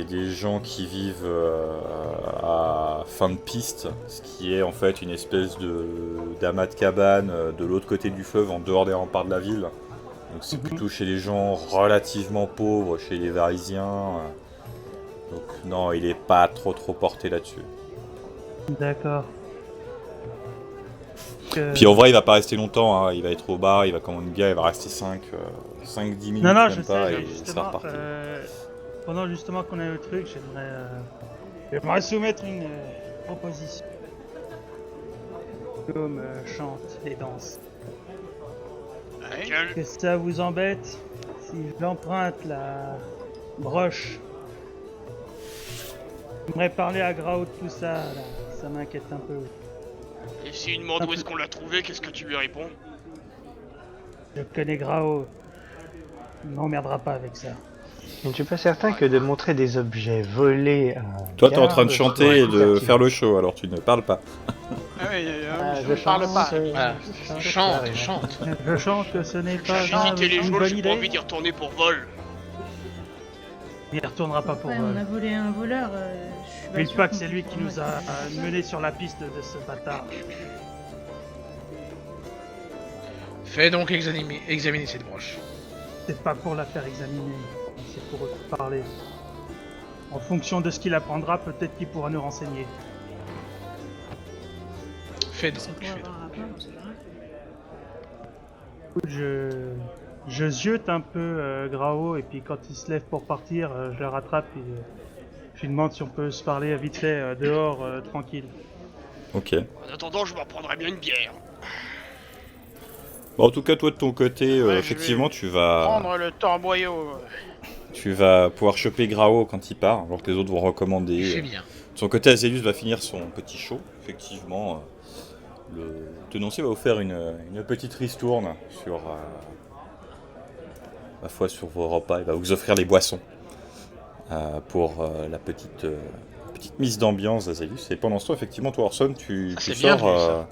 des gens qui vivent à fin de piste, ce qui est en fait une espèce d'amas de cabane de l'autre côté du fleuve, en dehors des remparts de la ville. Donc c'est plutôt chez les gens relativement pauvres, chez les Varisiens. Donc non, il est pas trop porté là-dessus. D'accord. Puis en vrai, il va pas rester longtemps, hein. Il va être au bar, il va commander une bière, il va rester 5-10 minutes, Non, même je pas, sais, et il sera justement, reparti. pendant justement qu'on a le truc, j'aimerais soumettre une proposition. Comme chante et danse. Laquelle? Que ça vous embête si j'emprunte la broche? J'aimerais parler à Grao de tout ça, là. Ça m'inquiète un peu. Et s'il demande où est-ce qu'on l'a trouvé, qu'est-ce que tu lui réponds? Je connais Grao. Il m'emmerdera pas avec ça. Je ne suis pas certain que de montrer des objets volés à un Toi, t'es en train de garde chanter soit et de pertinent. faire le show, alors tu ne parles pas. Ah oui, Je je parle pas. Voilà. Chante, carrément. chante. Je chante que ce n'est pas J'ai visité les une geôles, bonne j'ai pas envie idée. d'y retourner pour vol. Il ne retournera pas pour Ouais, on a volé un voleur. Je suis N'oublie sûre pas que qu'on c'est peut lui qui nous a trouver. menés sur la piste de ce bâtard. Fais donc examiner cette broche. C'est pas pour la faire examiner, c'est pour parler. En fonction de ce qu'il apprendra, peut-être qu'il pourra nous renseigner. Fais donc, Ça pourrait fais donc. avoir un rapport, on sait jamais. Écoute, je ziote un peu Grao et puis quand il se lève pour partir, je le rattrape et je lui demande si on peut se parler vite fait dehors, tranquille. Ok. En attendant, je m'en prendrais bien une bière. Bon, en tout cas, toi de ton côté, Ouais, je effectivement, vais tu vas Prendre le tamboyau. pouvoir choper Grao quand il part, alors que les autres vont recommander. Fais bien. De son côté, Azelius va finir son petit show. Effectivement, le tenancier va vous faire une petite ristourne sur, ma foi, sur vos repas. Il va vous offrir les boissons pour la petite mise d'ambiance d'Azelius. Et pendant ce temps, effectivement, toi, Orson, tu Ça, c'est sors, bien vu, ça.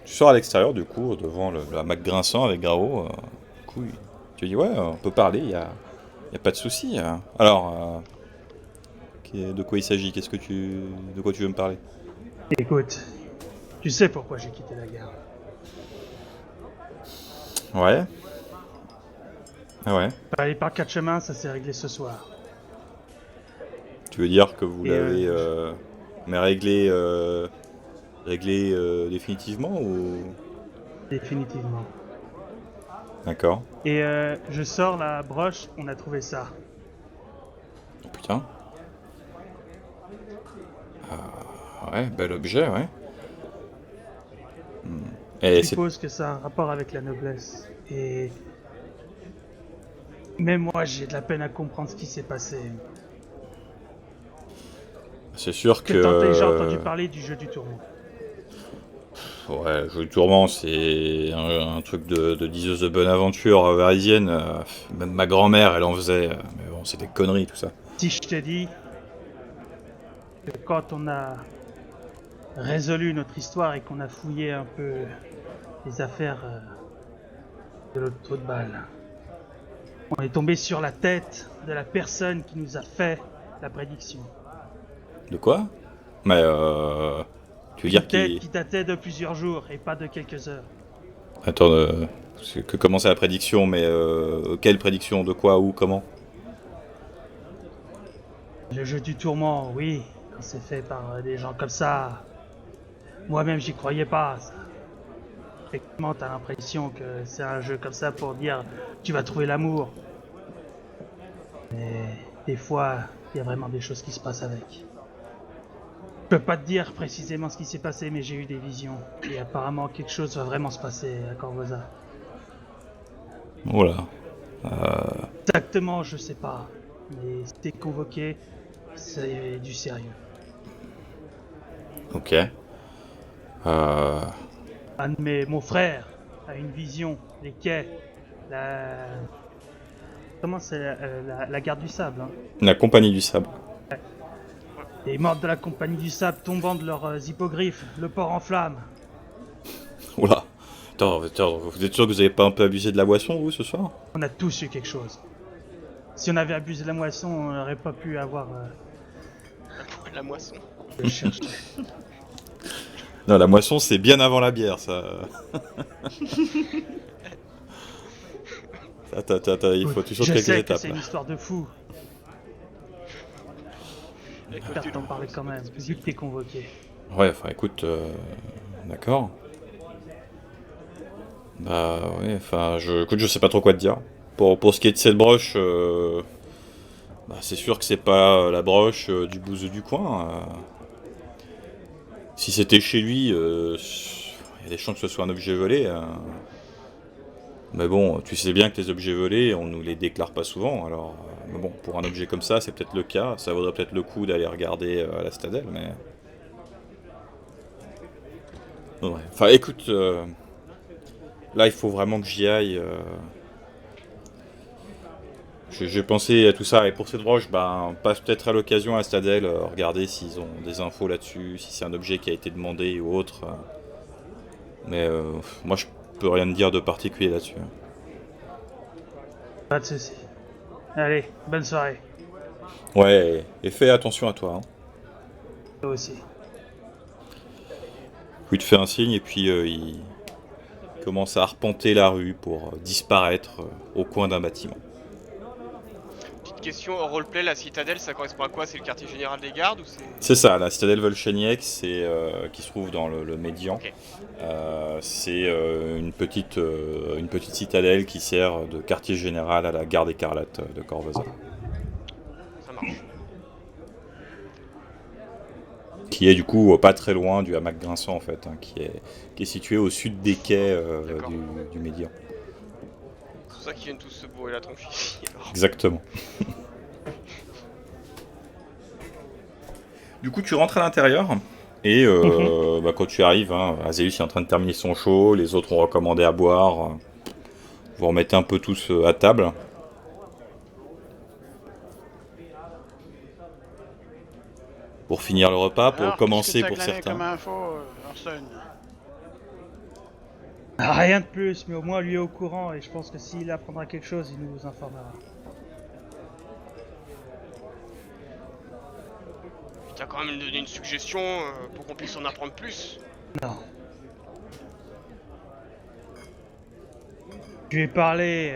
tu sors à l'extérieur, du coup, devant le hamac grinçant avec Grao. Du coup, tu dis, ouais, on peut parler, il y a pas de souci. Alors, de quoi il s'agit? De quoi tu veux me parler? Écoute, tu sais pourquoi j'ai quitté la gare. Ouais. Ah ouais. Aller par quatre chemins, ça s'est réglé ce soir. Tu veux dire que vous Et, l'avez mais réglé définitivement ou... Définitivement. D'accord. Et je sors la broche, on a trouvé ça. Oh, putain. Ah, ouais, bel objet, ouais. Et Je c'est... suppose que ça a un rapport avec la noblesse. Et même moi, j'ai de la peine à comprendre ce qui s'est passé. c'est sûr que... Que t'as déjà entendu parler du jeu du tourment. Ouais, le jeu du tourment, c'est un truc de diseuse de bonne aventure varisienne. Même ma grand-mère, elle en faisait. Mais bon, c'est des conneries, tout ça. Si je te dis que quand on a résolu notre histoire et qu'on a fouillé un peu les affaires de l'autre trou de balle, on est tombé sur la tête de la personne qui nous a fait la prédiction. De quoi? Mais tu veux dire Une tête qu'il... qui datait de plusieurs jours et pas de quelques heures. Attends, comment c'est la prédiction? Mais quelle prédiction? De quoi? Où? Comment? Le jeu du tourment, oui, quand c'est fait par des gens comme ça. Moi-même, j'y croyais pas. Ça. Effectivement, t'as l'impression que c'est un jeu comme ça pour dire tu vas trouver l'amour. Mais des fois, il y a vraiment des choses qui se passent avec. Je peux pas te dire précisément ce qui s'est passé, mais j'ai eu des visions. Et apparemment, quelque chose va vraiment se passer à Corvosa. Voilà. Exactement, je sais pas. Mais si t'es convoqué, c'est du sérieux. Ok. Mon frère a une vision, les quais, comment c'est la garde du sable, hein. La compagnie du sabre. Les morts de la compagnie du sable tombant de leurs hippogriffes, le port en flammes. Oula. Attends, vous êtes sûr que vous avez pas un peu abusé de la boisson, vous, ce soir? On a tous eu quelque chose. Si on avait abusé de la moisson, on n'aurait pas pu avoir La moisson. le chercher. Non, la moisson, c'est bien avant la bière, ça. Il faut tu sautes Je quelques sais que étapes. c'est Là. une histoire de fou. Écoute, J'espère t'en parler quand même, vu que t'es convoqué. Ouais, enfin écoute, d'accord. Bah ouais, enfin écoute, je sais pas trop quoi te dire. Pour ce qui est de cette broche, bah, c'est sûr que c'est pas la broche du bouseux du coin. Si c'était chez lui, il y a des chances que ce soit un objet volé. Mais bon, tu sais bien que les objets volés, on nous les déclare pas souvent. Alors, mais bon, pour un objet comme ça, c'est peut-être le cas. Ça vaudrait peut-être le coup d'aller regarder à la Stadelle, mais. Ouais. Enfin, écoute, là, il faut vraiment que j'y aille. J'ai pensé à tout ça, et pour cette broche, ben, passe peut-être à l'occasion à Stadel, regarder s'ils ont des infos là-dessus, si c'est un objet qui a été demandé ou autre. Mais moi, je peux rien te dire de particulier là-dessus. Pas de soucis. Allez, bonne soirée. Ouais, et fais attention à toi. Hein. Toi aussi. Il te fait un signe, et puis il commence à arpenter la rue pour disparaître au coin d'un bâtiment. petite question, en roleplay, la citadelle, ça correspond à quoi? C'est le quartier général des gardes ou c'est... C'est ça, la citadelle Volchaniek, c'est qui se trouve dans le Médian. Ok. C'est une petite citadelle qui sert de quartier général à la garde écarlate de Corvosa. Ça marche. Qui est du coup pas très loin du hamac Grinçant en fait, hein, qui est situé au sud des quais D'accord. du Médian. C'est pour ça qu'ils viennent tous se bourrer la tronche ici. alors. Exactement. Du coup, tu rentres à l'intérieur et bah, quand tu arrives, hein, Azéus est en train de terminer son show, les autres ont recommandé à boire. Vous remettez un peu tous à table. Pour finir le repas, pour Alors, commencer qu'est-ce que pour t'as glané certains. comme info, Orson? Rien de plus, mais au moins lui est au courant et je pense que s'il apprendra quelque chose, il nous informera. Puis t'as quand même donné une suggestion pour qu'on puisse en apprendre plus. Non. Je lui ai parlé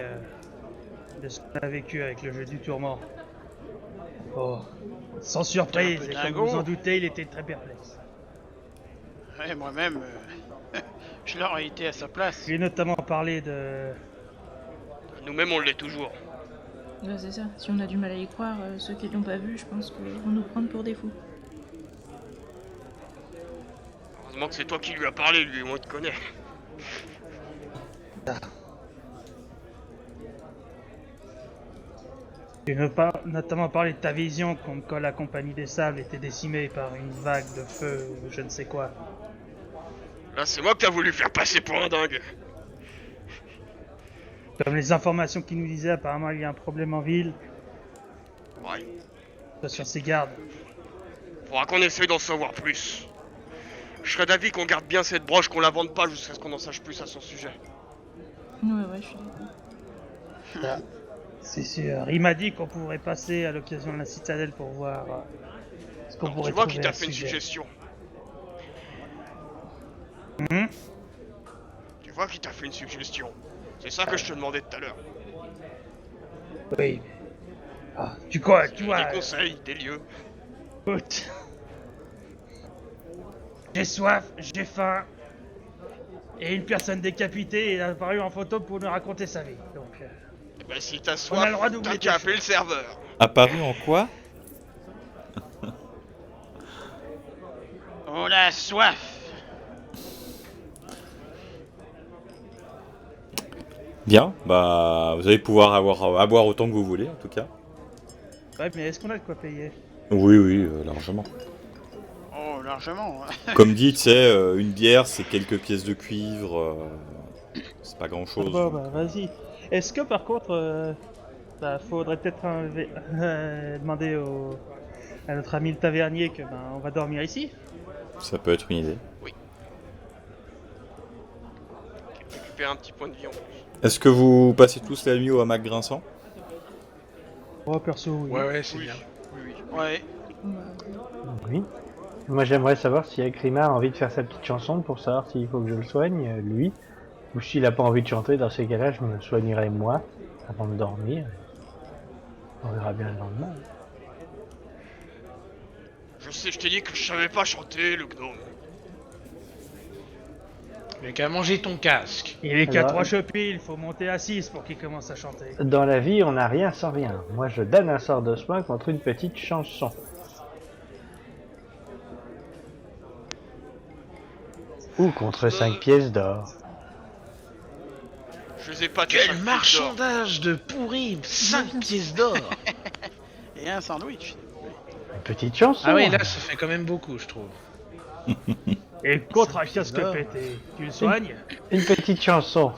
de ce qu'on a vécu avec le jeu du tourment. Oh, sans surprise, T'es et un peu comme vous dingo. en doutez, il était très perplexe. Ouais, moi-même, je l'aurais été à sa place. Je lui ai notamment parlé de... Nous-mêmes, on l'est toujours. Ouais, c'est ça. Si on a du mal à y croire, ceux qui l'ont pas vu, je pense qu'ils vont nous prendre pour des fous. Heureusement que c'est toi qui lui as parlé, lui, moi, il te connaît. Je lui ai notamment parlé de ta vision quand la compagnie des sables était décimée par une vague de feu ou je ne sais quoi. Là, c'est moi que t'as voulu faire passer pour un dingue. Comme les informations qui nous disaient, apparemment il y a un problème en ville, Ouais. sois sur ses gardes. Faudra qu'on essaye d'en savoir plus. Je serais d'avis qu'on garde bien cette broche, qu'on la vende pas jusqu'à ce qu'on en sache plus à son sujet. Ouais, je suis d'accord. C'est sûr. Il m'a dit qu'on pourrait passer à l'occasion de la citadelle pour voir ce qu'on Alors, pourrait tu vois trouver qu'il à t'a ce fait une sujet. suggestion. Mhm. Tu vois qu'il t'a fait une suggestion. C'est ça que je te demandais tout à l'heure. Oui. Ah, tu vois, Des conseils, des lieux. écoute. J'ai soif, j'ai faim. Et une personne décapitée est apparue en photo pour nous raconter sa vie. Donc, Eh ben, si t'as On soif, a le droit d'oublier t'as des qu'à choses. appeler le serveur. Apparu en quoi? On a soif. Bien, bah vous allez pouvoir avoir à boire autant que vous voulez en tout cas. ouais, mais est-ce qu'on a de quoi payer? Oui, largement. Oh, largement. Comme dit, tu sais, une bière c'est quelques pièces de cuivre, c'est pas grand chose. Bon, bah vas-y. Est-ce que par contre, faudrait peut-être demander à notre ami le tavernier que on va dormir ici? Ça peut être une idée. Récupérer un petit point de vie en plus. Est-ce que vous passez tous la nuit au hamac Grinçant? Oh, perso, oui. Ouais, c'est Oui. bien. Oui. Ouais. Oui. Moi j'aimerais savoir si Akrima a envie de faire sa petite chanson pour savoir s'il faut que je le soigne, lui. Ou s'il a pas envie de chanter, dans ces cas-là, je me soignerai moi. avant de dormir. On verra bien le lendemain. Je sais, je t'ai dit que je savais pas chanter, le gnome. Mais qu'à manger ton casque. Il est qu'à Alors- 3 chopés, il faut monter à 6 pour qu'il commence à chanter. Dans la vie, on n'a rien sans rien. Moi, je donne un sort de soin contre une petite chanson. Ou contre 5 pièces d'or. Je les ai pas tes Quel 5 pièces d'or. marchandage de pourri 5 pièces d'or. Et un sandwich. Une petite chanson. Ah oui, là, ça fait quand même beaucoup, je trouve. Et contre un kiosque pété, tu le soignes? Une petite chanson.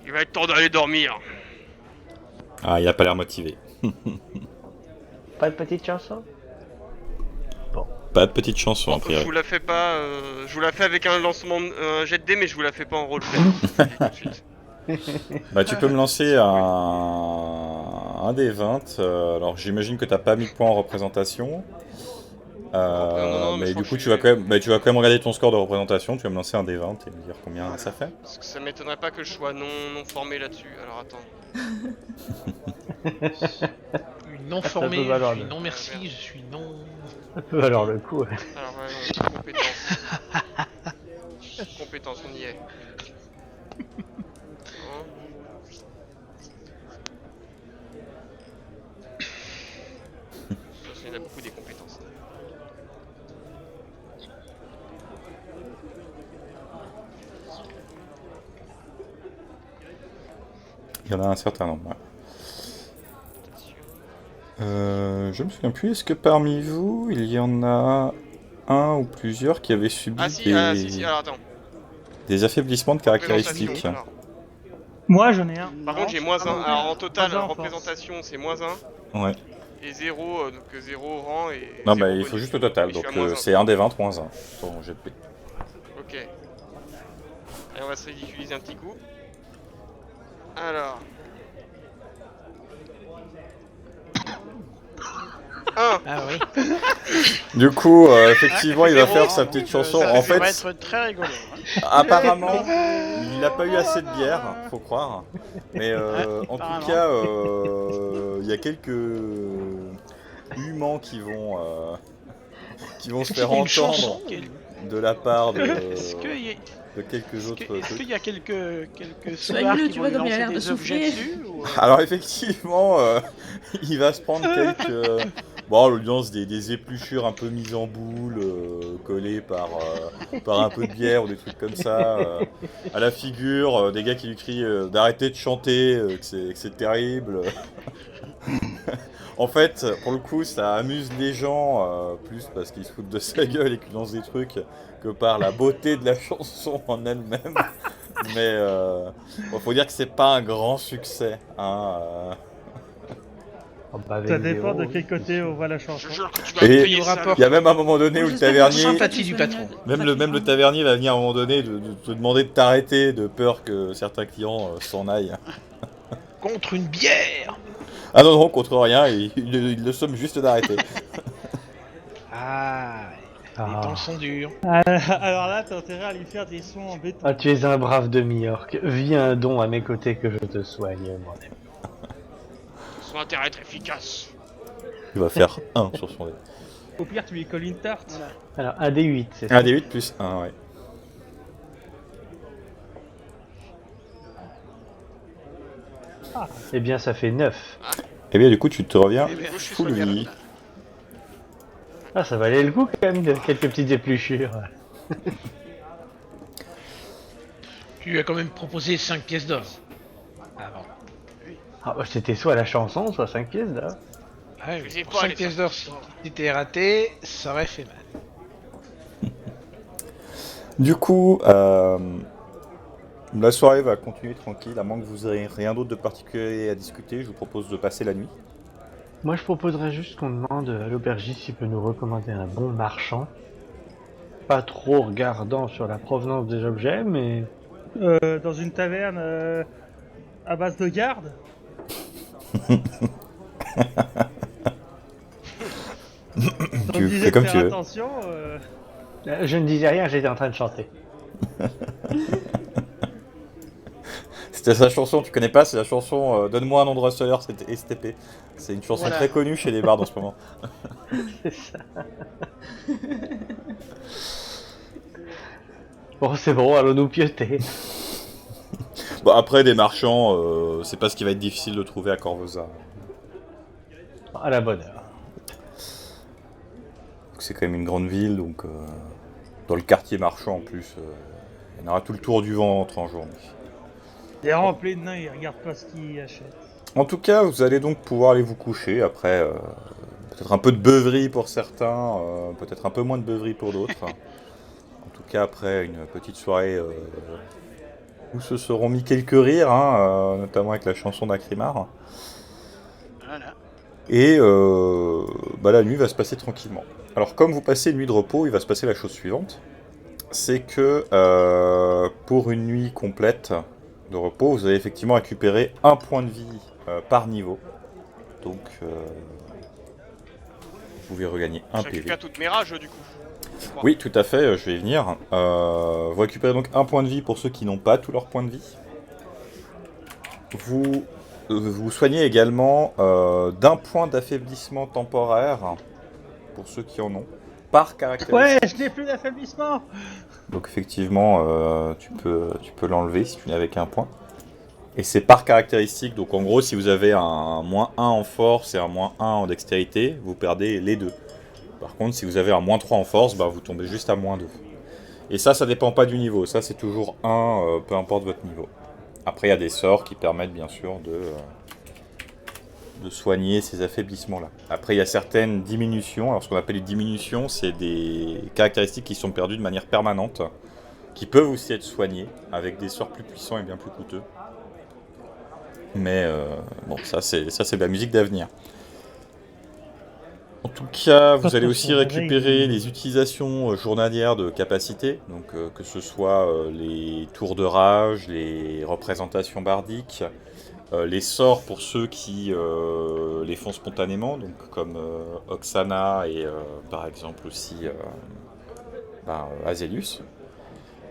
Il va être temps d'aller dormir. Ah, il a pas l'air motivé. Pas de petite chanson? Pas de petite chanson, a Je priori. vous la fais pas, je vous la fais avec un lancement, un jet de dés, mais je vous la fais pas en roleplay. Je vous le dis tout de suite. Bah, tu peux me lancer un des 20. Alors, j'imagine que t'as pas mis de points en représentation. non, mais mais je du crois coup, que tu vas quand même regarder ton score de représentation. Tu vas me lancer un des 20 et me dire combien ça fait. Parce que ça m'étonnerait pas que je sois non formé là-dessus. Alors attends. Une non peut formée, je valoir suis le- non merci, je suis non... Ça peut valoir le coup. Alors ouais, non, compétence. Compétence, on y est. Hein. Il y en a beaucoup des compétences. Il y en a un certain nombre. Ouais. Je me souviens plus. Est-ce que parmi vous, il y en a un ou plusieurs qui avaient subi Ah si, si, alors attends. des affaiblissements de caractéristiques? Représentation, alors. Moi j'en ai un. Par Non, contre, j'ai c'est moins pas 1. bon. Alors en total, Pas en force. représentation, c'est moins 1. Ouais. Et 0, donc 0 rang et. Non, 0 bah il bonus. faut juste le total. Oui, je Donc suis à moins un. c'est un des 20 moins 1. Ton jet de P. Ok. Allez, on va se ridiculiser un petit coup. Alors. 1. Ah oui. Du coup, effectivement, il va zéro, faire sa donc, petite chanson. ça En va fait, être très rigolo. hein. apparemment, il n'a pas eu assez de bière, faut croire. Mais en apparemment. tout cas, il y a quelques humans qui vont se faire Une entendre chanson. de la part de, Est-ce qu'il y a- de quelques est-ce autres que- est-ce trucs. qu'il y a quelques Soigne-le, sous-bards tu qui vois vont comme il a lui l'air lancer de des objets souffrir. dessus ou, Alors effectivement, il va se prendre quelques... Bon, l'audience des épluchures un peu mises en boule, collées par un peu de bière ou des trucs comme ça, à la figure, des gars qui lui crient d'arrêter de chanter, que c'est terrible. En fait, pour le coup, ça amuse les gens, plus parce qu'ils se foutent de sa gueule et qu'ils lancent des trucs, que par la beauté de la chanson en elle-même. Mais bon, faut dire que c'est pas un grand succès, hein. Oh, bah, avec Ça dépend zéro, de oui. quel côté on voit la Je chanson. jure que tu vas Et- me payer Au ça. rapport. Il y a même un moment donné où le tavernier, Sympathie du patron. même le tavernier va venir à un moment donné de te demander de t'arrêter de peur que certains clients s'en aillent. Contre une bière. Ah non, non, contre rien, il le somme juste d'arrêter. Ah, les Ah. temps sont durs. Alors là, t'as intérêt à lui faire des sons en béton. Ah, tu es un brave demi-orc. Viens donc à mes côtés que je te soigne, mon ami. Son intérêt à être efficace. Il va faire 1 sur son dé. Au pire, tu lui colles une tarte. Voilà. Alors, un des 8, c'est ça. Un des 8 plus 1, ouais. Eh bien, ça fait 9. Et bien du coup, tu te reviens Eh bien, Je suis full soignable. vie. Ah, ça valait le coup quand même de quelques petites épluchures. Tu lui as quand même proposé 5 pièces d'or. Avant. Ah, bah, c'était soit la chanson, soit 5 pièces d'or. Ouais, Je sais pour pas, 5 les pièces 5 d'or, pièces si d'or. t'étais raté, ça aurait fait mal. Du coup, la soirée va continuer tranquille, à moins que vous ayez rien d'autre de particulier à discuter. Je vous propose de passer la nuit. Moi, je proposerais juste qu'on demande à l'aubergiste s'il peut nous recommander un bon marchand. Pas trop regardant sur la provenance des objets, mais... Dans une taverne à base de garde. Tu fais comme tu veux. Attention, Je ne disais rien, j'étais en train de chanter. C'était sa chanson, tu connais pas, c'est la chanson Donne-moi un nom de receleur, c'était STP. C'est une chanson Voilà. très connue chez les bards en ce moment. C'est ça. Bon, c'est bon, allons-nous piéter. Bon, après, des marchands, c'est pas ce qui va être difficile de trouver à Corvosa. À la bonne heure. C'est quand même une grande ville, donc dans le quartier marchand en plus, il y en aura tout le tour du ventre en journée. Il est rempli de nains, il regarde pas ce qu'il achète. En tout cas, vous allez donc pouvoir aller vous coucher après peut-être un peu de beuverie pour certains, peut-être un peu moins de beuverie pour d'autres. En tout cas, après une petite soirée où se seront mis quelques rires, hein, notamment avec la chanson d'Akrimar. Voilà. Et la nuit va se passer tranquillement. Alors, comme vous passez une nuit de repos, il va se passer la chose suivante. C'est que pour une nuit complète de repos, vous allez effectivement récupérer un point de vie par niveau. Donc, vous pouvez regagner un Je PV. récupère toutes mes rages du coup. Oui, tout à fait, je vais y venir. Vous récupérez donc un point de vie pour ceux qui n'ont pas tous leurs points de vie. Vous soignez également d'un point d'affaiblissement temporaire pour ceux qui en ont, par caractéristique. Ouais, je n'ai plus d'affaiblissement. Donc effectivement, tu peux l'enlever si tu n'es avec un point. Et c'est par caractéristique, donc en gros si vous avez un -1 en force et un -1 en dextérité, vous perdez les deux. Par contre si vous avez un -3 en force, vous tombez juste à -2. Et ça dépend pas du niveau, ça c'est toujours 1, peu importe votre niveau. Après il y a des sorts qui permettent bien sûr de soigner ces affaiblissements-là. Après, il y a certaines diminutions. Alors, ce qu'on appelle les diminutions, c'est des caractéristiques qui sont perdues de manière permanente, qui peuvent aussi être soignées avec des sorts plus puissants et bien plus coûteux. Mais bon, ça c'est de la musique d'avenir. En tout cas, vous allez aussi récupérer les utilisations journalières de capacités, donc que ce soit les tours de rage, les représentations bardiques, les sorts pour ceux qui les font spontanément, donc comme Oksana et par exemple aussi Azelius.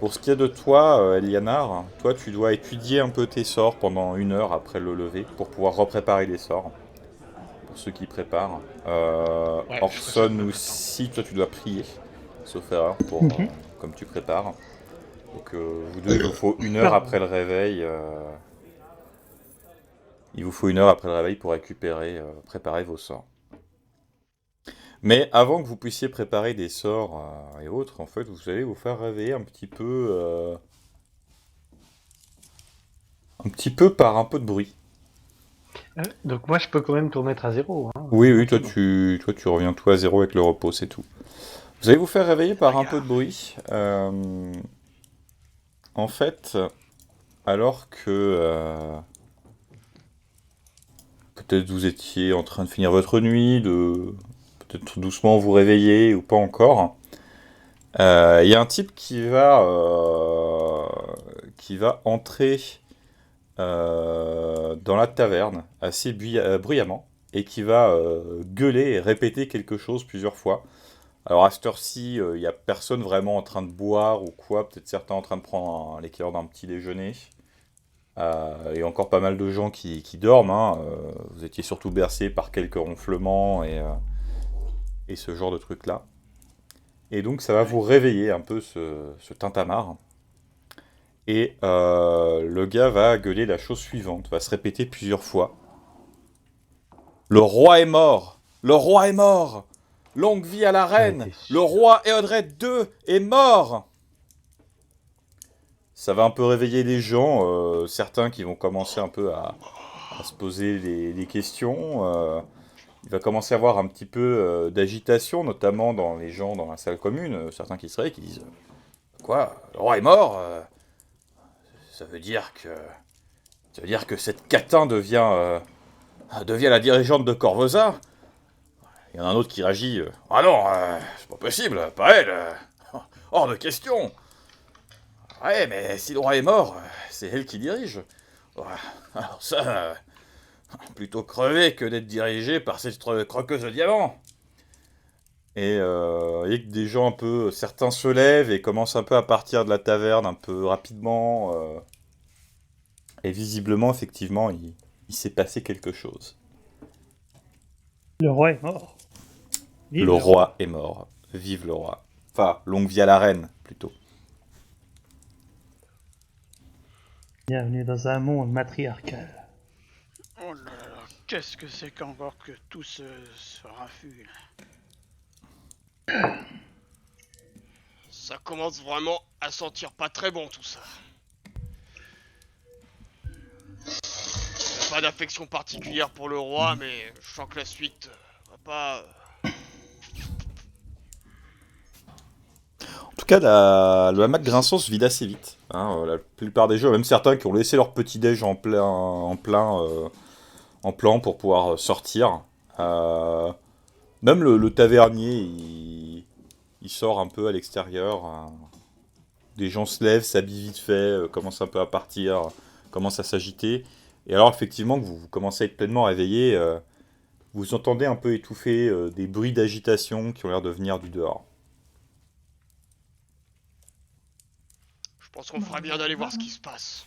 Pour ce qui est de toi, Elianar, toi tu dois étudier un peu tes sorts pendant 1 heure après le lever pour pouvoir repréparer les sorts. Pour ceux qui préparent. Ouais, Orson aussi, toi tu dois prier, sauf erreur, pour, comme tu prépares. Donc vous deux, il vous faut 1 heure après le réveil. Il vous faut 1 heure après le réveil pour récupérer, préparer vos sorts. Mais avant que vous puissiez préparer des sorts et autres, en fait, vous allez vous faire réveiller un petit peu par un peu de bruit. Donc moi je peux quand même tout remettre à 0. Hein. Oui, toi tu reviens tout à 0 avec le repos, c'est tout. Vous allez vous faire réveiller par un peu de bruit. En fait, alors que peut-être vous étiez en train de finir votre nuit, de peut-être doucement vous réveiller ou pas encore, il y a un type qui va entrer dans la taverne assez bruyamment et qui va gueuler et répéter quelque chose plusieurs fois. Alors à cette heure-ci, il n'y a personne vraiment en train de boire ou quoi, peut-être certains en train de prendre l'équivalent d'un petit déjeuner. Et encore pas mal de gens qui dorment. Hein. Vous étiez surtout bercés par quelques ronflements et ce genre de trucs-là. Et donc ça va vous réveiller un peu ce tintamarre. Et le gars va gueuler la chose suivante, va se répéter plusieurs fois. Le roi est mort! Le roi est mort! Longue vie à la reine! Le roi Eodred II est mort! Ça va un peu réveiller les gens, certains qui vont commencer un peu à se poser des questions. Il va commencer à avoir un petit peu d'agitation, notamment dans les gens dans la salle commune. Certains qui se réveillent, qui disent « Quoi? Le roi est mort? Ça veut dire que cette catin devient la dirigeante de Corvosa? » Il y en a un autre qui réagit « Ah non, c'est pas possible, pas elle, hors de question. Ouais, mais si le roi est mort, c'est elle qui dirige. Ouais, alors ça, plutôt crever que d'être dirigé par cette croqueuse de diamants. » Et que des gens un peu, certains se lèvent et commencent un peu à partir de la taverne un peu rapidement. Et visiblement, effectivement, il s'est passé quelque chose. Le roi est mort. Vive Le roi est mort. Vive le roi. Enfin, longue vie à la reine, plutôt. Bienvenue dans un monde matriarcal. Oh là là, qu'est-ce que c'est qu'encore que tout ce raffut là. Ça commence vraiment à sentir pas très bon tout ça. Pas d'affection particulière pour le roi, mais je sens que la suite va pas... En tout cas, le hamac grinçant se vide assez vite. Hein, la plupart des jeux, même certains qui ont laissé leur petit-déj en plan pour pouvoir sortir. Même le tavernier, il sort un peu à l'extérieur. Des gens se lèvent, s'habillent vite fait, commencent un peu à partir, commencent à s'agiter. Et alors, effectivement, que vous commencez à être pleinement réveillé, vous entendez un peu étouffer des bruits d'agitation qui ont l'air de venir du dehors. Je pense qu'on ferait bien d'aller voir ce qui se passe.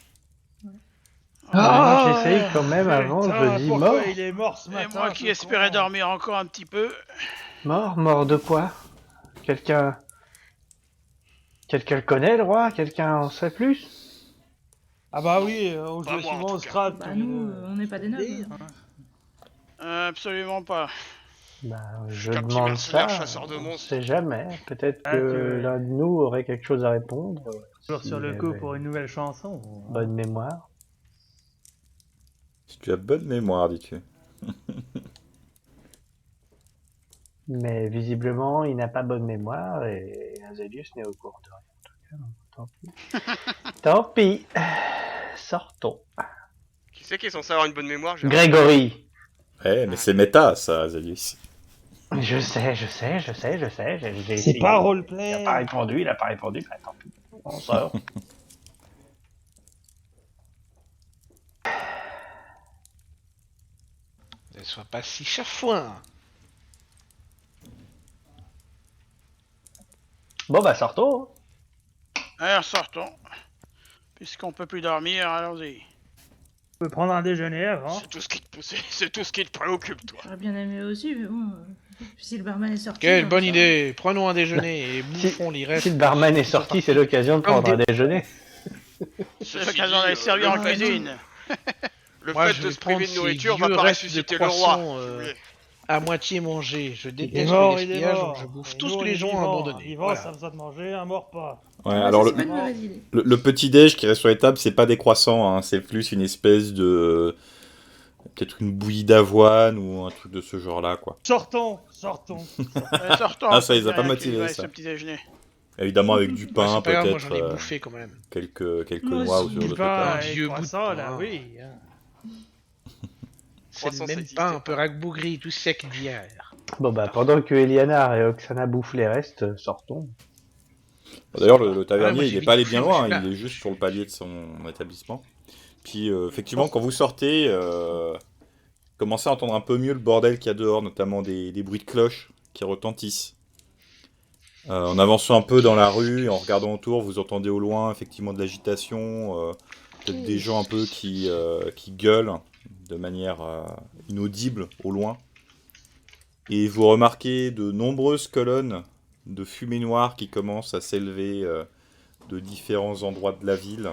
Moi, j'essaye quand même avant, putain, je dis pourquoi mort. il est mort ce Et matin, moi qui ce espérais con. dormir encore un petit peu. Mort de quoi? Quelqu'un le connaît, le roi? Quelqu'un en sait plus? Ah bah oui, on Pas joue moi, en souvent tout au cas. Scrabble. Bah nous, on n'est pas des nobles. Absolument pas. Bah, Je je suis qu'un petit demande mercenaire ça, chasseur de on monstres. sait jamais. Peut-être Ah, que tu- l'un de nous aurait quelque chose à répondre. Toujours sur s'il le coup avait pour une nouvelle chanson. bonne mémoire. Si tu as bonne mémoire, dis-tu. Mais visiblement, il n'a pas bonne mémoire et Azelius n'est au courant de rien. En tout cas, tant pis. Tant pis. Sortons. Qui c'est qui est censé avoir une bonne mémoire? Grégory. Ouais, mais c'est méta, ça, Zalius. Je sais. J'ai C'est essayé. pas Il roleplay. a pas répondu. Bah, tant pis. On sort. Ne sois pas si chafouin. Bon, bah, sortons. Alors sortons. Puisqu'on peut plus dormir, allons-y. On peut prendre un déjeuner avant. C'est tout ce qui te c'est tout ce qui te préoccupe, toi. J'aurais bien aimé aussi, mais bon, si le barman est sorti... Quelle on bonne sort. idée. Prenons un déjeuner et bouffons les restes. Si le barman est sorti, c'est l'occasion de prendre un déjeuner. C'est Ceci l'occasion dit, d'aller servir le en fait- cuisine. Le Moi, fait je de vais se priver prendre de nourriture ces va vieux pas restes ressusciter de le roi. croissants, si vous voulez. À moitié mangé. Je Il est déteste mort, le il est gaspillage, mort. donc je bouffe Et tous nous, on les est gens vivants. abandonnés. Vivant, Voilà. ça a besoin de manger, un mort pas. Ouais, Ouais, alors ça, c'est pas une mauvaise idée. le petit-déj qui reste sur les tables, c'est pas des croissants, hein, c'est plus une espèce de... Peut-être une bouillie d'avoine ou un truc de ce genre-là, quoi. Sortons. Sortons. Ah, ça les a pas Rien motivés, qu'il ça. ce petit déjeuner. Évidemment avec du Ouais, pain, c'est pas grave, moi peut-être j'en ai bouffé quand même. quelques Moi noix ou aussi. ce genre de Du trucs pain là. et Vieux bout de croissant, là, pain. oui. C'est le Croissant, ça même existait pain pas. un peu rabougri, tout sec d'hier. Bon, bah, pendant que Elianar et Oksana bouffent les restes, sortons. D'ailleurs, le Ouais, tavernier, moi, il j'ai est vite pas allé bouffé, bien moi, loin, je suis hein, là. il est juste sur le palier de son établissement. Puis, effectivement, quand vous sortez, commencez à entendre un peu mieux le bordel qu'il y a dehors, notamment des bruits de cloches qui retentissent. En avançant un peu dans la rue, et en regardant autour, vous entendez au loin, effectivement, de l'agitation, peut-être des gens un peu qui gueulent de manière inaudible au loin. Et vous remarquez de nombreuses colonnes de fumée noire qui commencent à s'élever de différents endroits de la ville.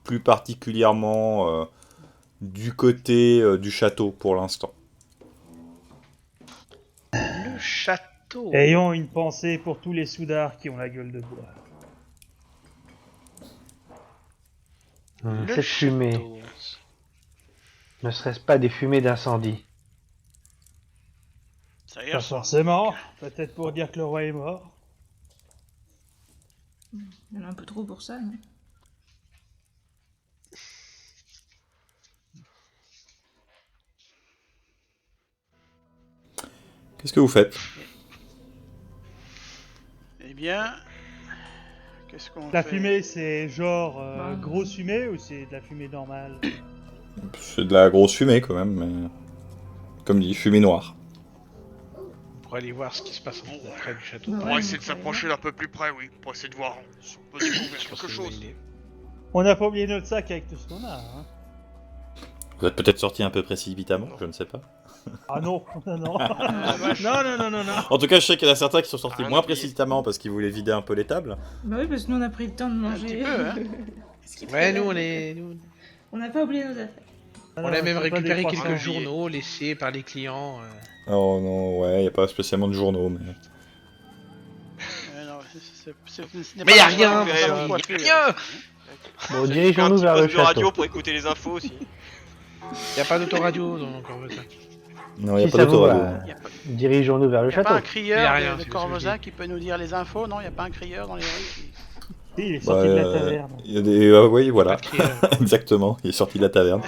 Plus particulièrement du côté du château pour l'instant. Le château. Ayons une pensée pour tous les soudards qui ont la gueule de bois. Le Cette fumée, château. ne serait-ce pas des fumées d'incendie? Ça y Pas ressemble. forcément. Peut-être pour dire que le roi est mort. Il y en a un peu trop pour ça, non? Qu'est-ce que vous faites? Eh bien, qu'est-ce qu'on La fait? fumée, c'est genre Bah. grosse fumée ou c'est de la fumée normale? C'est de la grosse fumée quand même, mais... Comme dit, fumée noire. Pour aller voir ce qui se passe près du château. Bah On ouais, va essayer de donc, s'approcher d'un peu plus près, oui. Pour essayer de voir si on peut découvrir Je pense quelque que c'est une bonne chose. idée. On n'a pas oublié notre sac avec tout ce qu'on a. Hein. Vous êtes peut-être sorti un peu précipitamment, je ne sais pas. Ah non, non, non. vache. non. En tout cas, je sais qu'il y en a certains qui sont sortis Ah, moins non, mais- précipitamment parce qu'ils voulaient vider un peu les tables. Bah oui, parce que nous on a pris le temps de Un manger. petit peu, hein. Ce qui est Ouais, très nous, bien. On n'a pas oublié nos affaires. on a même récupéré quelques croissants. journaux laissés par les clients. Oh non, ouais, il n'y a pas spécialement de journaux, mais... Non, ce n'est Mais pas y a la rien, joie, mais, ça y a me coiffe, rien. Bon, Ça dirigeons-nous fait un vers petit le poste de radio château. pour écouter les infos aussi. Y a pas d'autoradio dans Corvosa. Non, il n'y a Si pas ça vous d'autoradio. va, Y a pas- dirigeons-nous vers le Y a pas château. un Y a crieur rien, de c'est ce que Corvosa je dis. qui peut nous dire les infos, non? Y a pas un crieur dans les rues qui... Il est sorti de la taverne. Il y a des... oui, voilà, Pas de crieur. exactement, il est sorti de la taverne.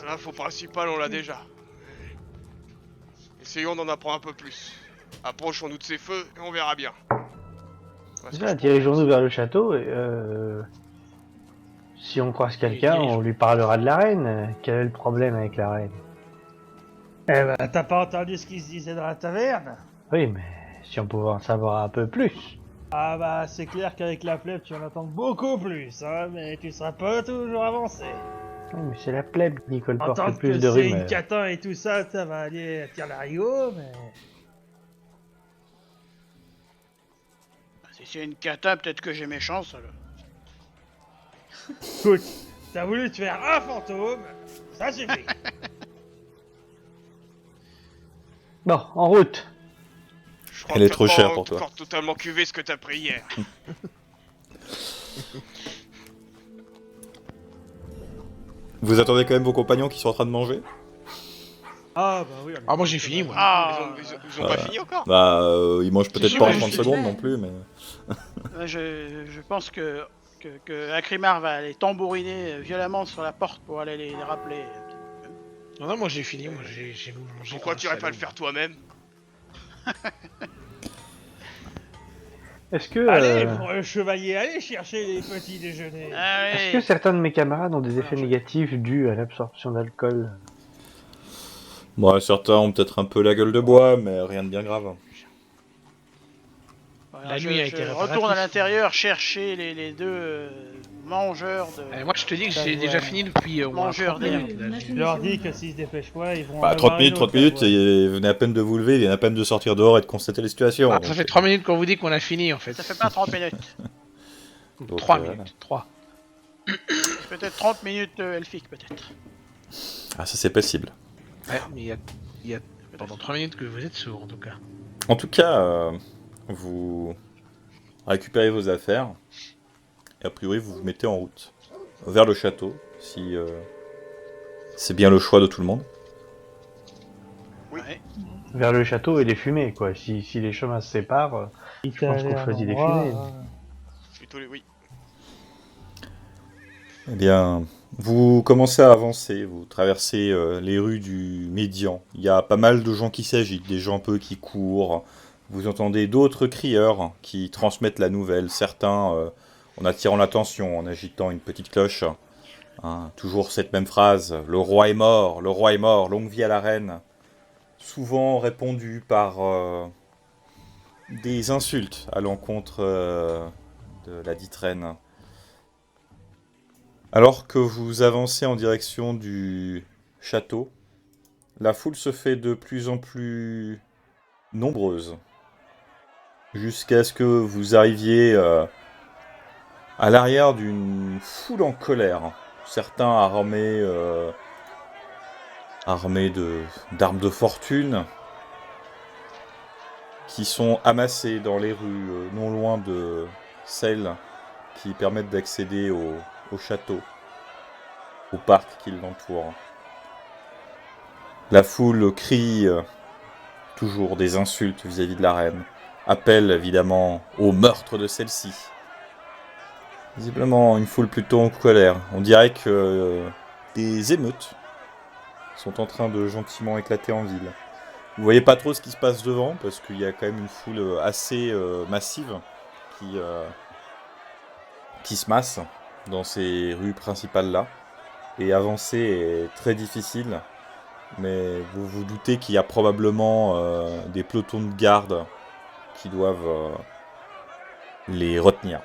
L'info principale, on l'a déjà. Essayons d'en apprendre un peu plus. Approchons-nous de ces feux et on verra bien. Parce que Déjà, je dirigeons-nous vers le château et si on croise quelqu'un, on lui parlera de la reine. Quel est le problème avec la reine? Eh ben, t'as pas entendu ce qui se disait dans la taverne? Oui, mais si on pouvait en savoir un peu plus. Ah bah, c'est clair qu'avec la plèbe, tu en attends beaucoup plus, hein, mais tu seras pas toujours avancé. Oui, mais c'est la plèbe qui colporte Entendre le plus que de c'est une rumeurs. catin et tout ça, ça va aller tirer l'arigot, mais... Si c'est une cata, peut-être que j'ai mes chances, alors. Écoute, t'as voulu te faire un fantôme, ça suffit. Bon, en route. Je crois Elle que est t'as trop pas chère pour toi. encore totalement cuvé ce que t'as pris hier. Vous attendez quand même vos compagnons qui sont en train de manger? Ah bah oui. Ah, moi j'ai fini, moi. Ah, Ils ont pas fini encore. Bah, ils mangent peut-être Si, pas en moi, je 30 suis secondes fait. non plus, mais... je pense que Akrimar va aller tambouriner violemment sur la porte pour aller les rappeler. Non, non, moi j'ai fini, moi j'ai mangé. Pourquoi comme tu un irais pas le salaud. faire toi-même? Est-ce que, Allez, pour le chevalier, allez chercher les petits déjeuners. Ah est-ce que oui. certains de mes camarades ont des effets négatifs dus à l'absorption d'alcool? Bon, certains ont peut-être un peu la gueule de bois, mais rien de bien grave. Voilà, La je, nuit a je été retourne réparatrice. à l'intérieur chercher les deux mangeurs de... Moi je te dis que Ça, j'ai ouais. déjà fini depuis au moins Mangeur 30 d'herbe. minutes, là. On a Je fini, leur c'est dis bon. que s'ils se dépêchent pas, ils vont Bah, en 30 avoir minutes, une 30 autre, minutes, la voix. et vous venez à peine de vous lever, il vient à peine de sortir dehors et de constater la situation. Ah, ça fait 3 minutes qu'on vous dit qu'on a fini en fait. Ça fait pas 30 minutes. Donc, 3 voilà. minutes, 3. Peut-être 30 minutes elfiques, peut-être. Ah, ça c'est possible. Ouais, mais il y a pendant 3 minutes que vous êtes sourd en tout cas. En tout cas, vous récupérez vos affaires, et a priori vous vous mettez en route vers le château, si c'est bien le choix de tout le monde. Ouais. Vers le château et les fumées, quoi. Si les chemins se séparent, Il je pense t'a qu'on l'air choisit les endroit, fumées. hein. Plutôt les... Oui. Eh bien, vous commencez à avancer, vous traversez les rues du Médian. Il y a pas mal de gens qui s'agitent, des gens un peu qui courent. Vous entendez d'autres crieurs qui transmettent la nouvelle, certains en attirant l'attention, en agitant une petite cloche. Hein, toujours cette même phrase, le roi est mort, longue vie à la reine. Souvent répondu par des insultes à l'encontre de la dite reine. Alors que vous avancez en direction du château, la foule se fait de plus en plus nombreuse, jusqu'à ce que vous arriviez à l'arrière d'une foule en colère. Certains armés d'armes de fortune, qui sont amassés dans les rues non loin de celles qui permettent d'accéder au château, au parc qui l'entoure. La foule crie toujours des insultes vis-à-vis de la reine, appelle évidemment au meurtre de celle-ci. Visiblement une foule plutôt en colère. On dirait que des émeutes sont en train de gentiment éclater en ville. Vous voyez pas trop ce qui se passe devant, parce qu'il y a quand même une foule assez massive qui se masse dans ces rues principales-là. Et avancer est très difficile, mais vous vous doutez qu'il y a probablement des pelotons de garde qui doivent les retenir.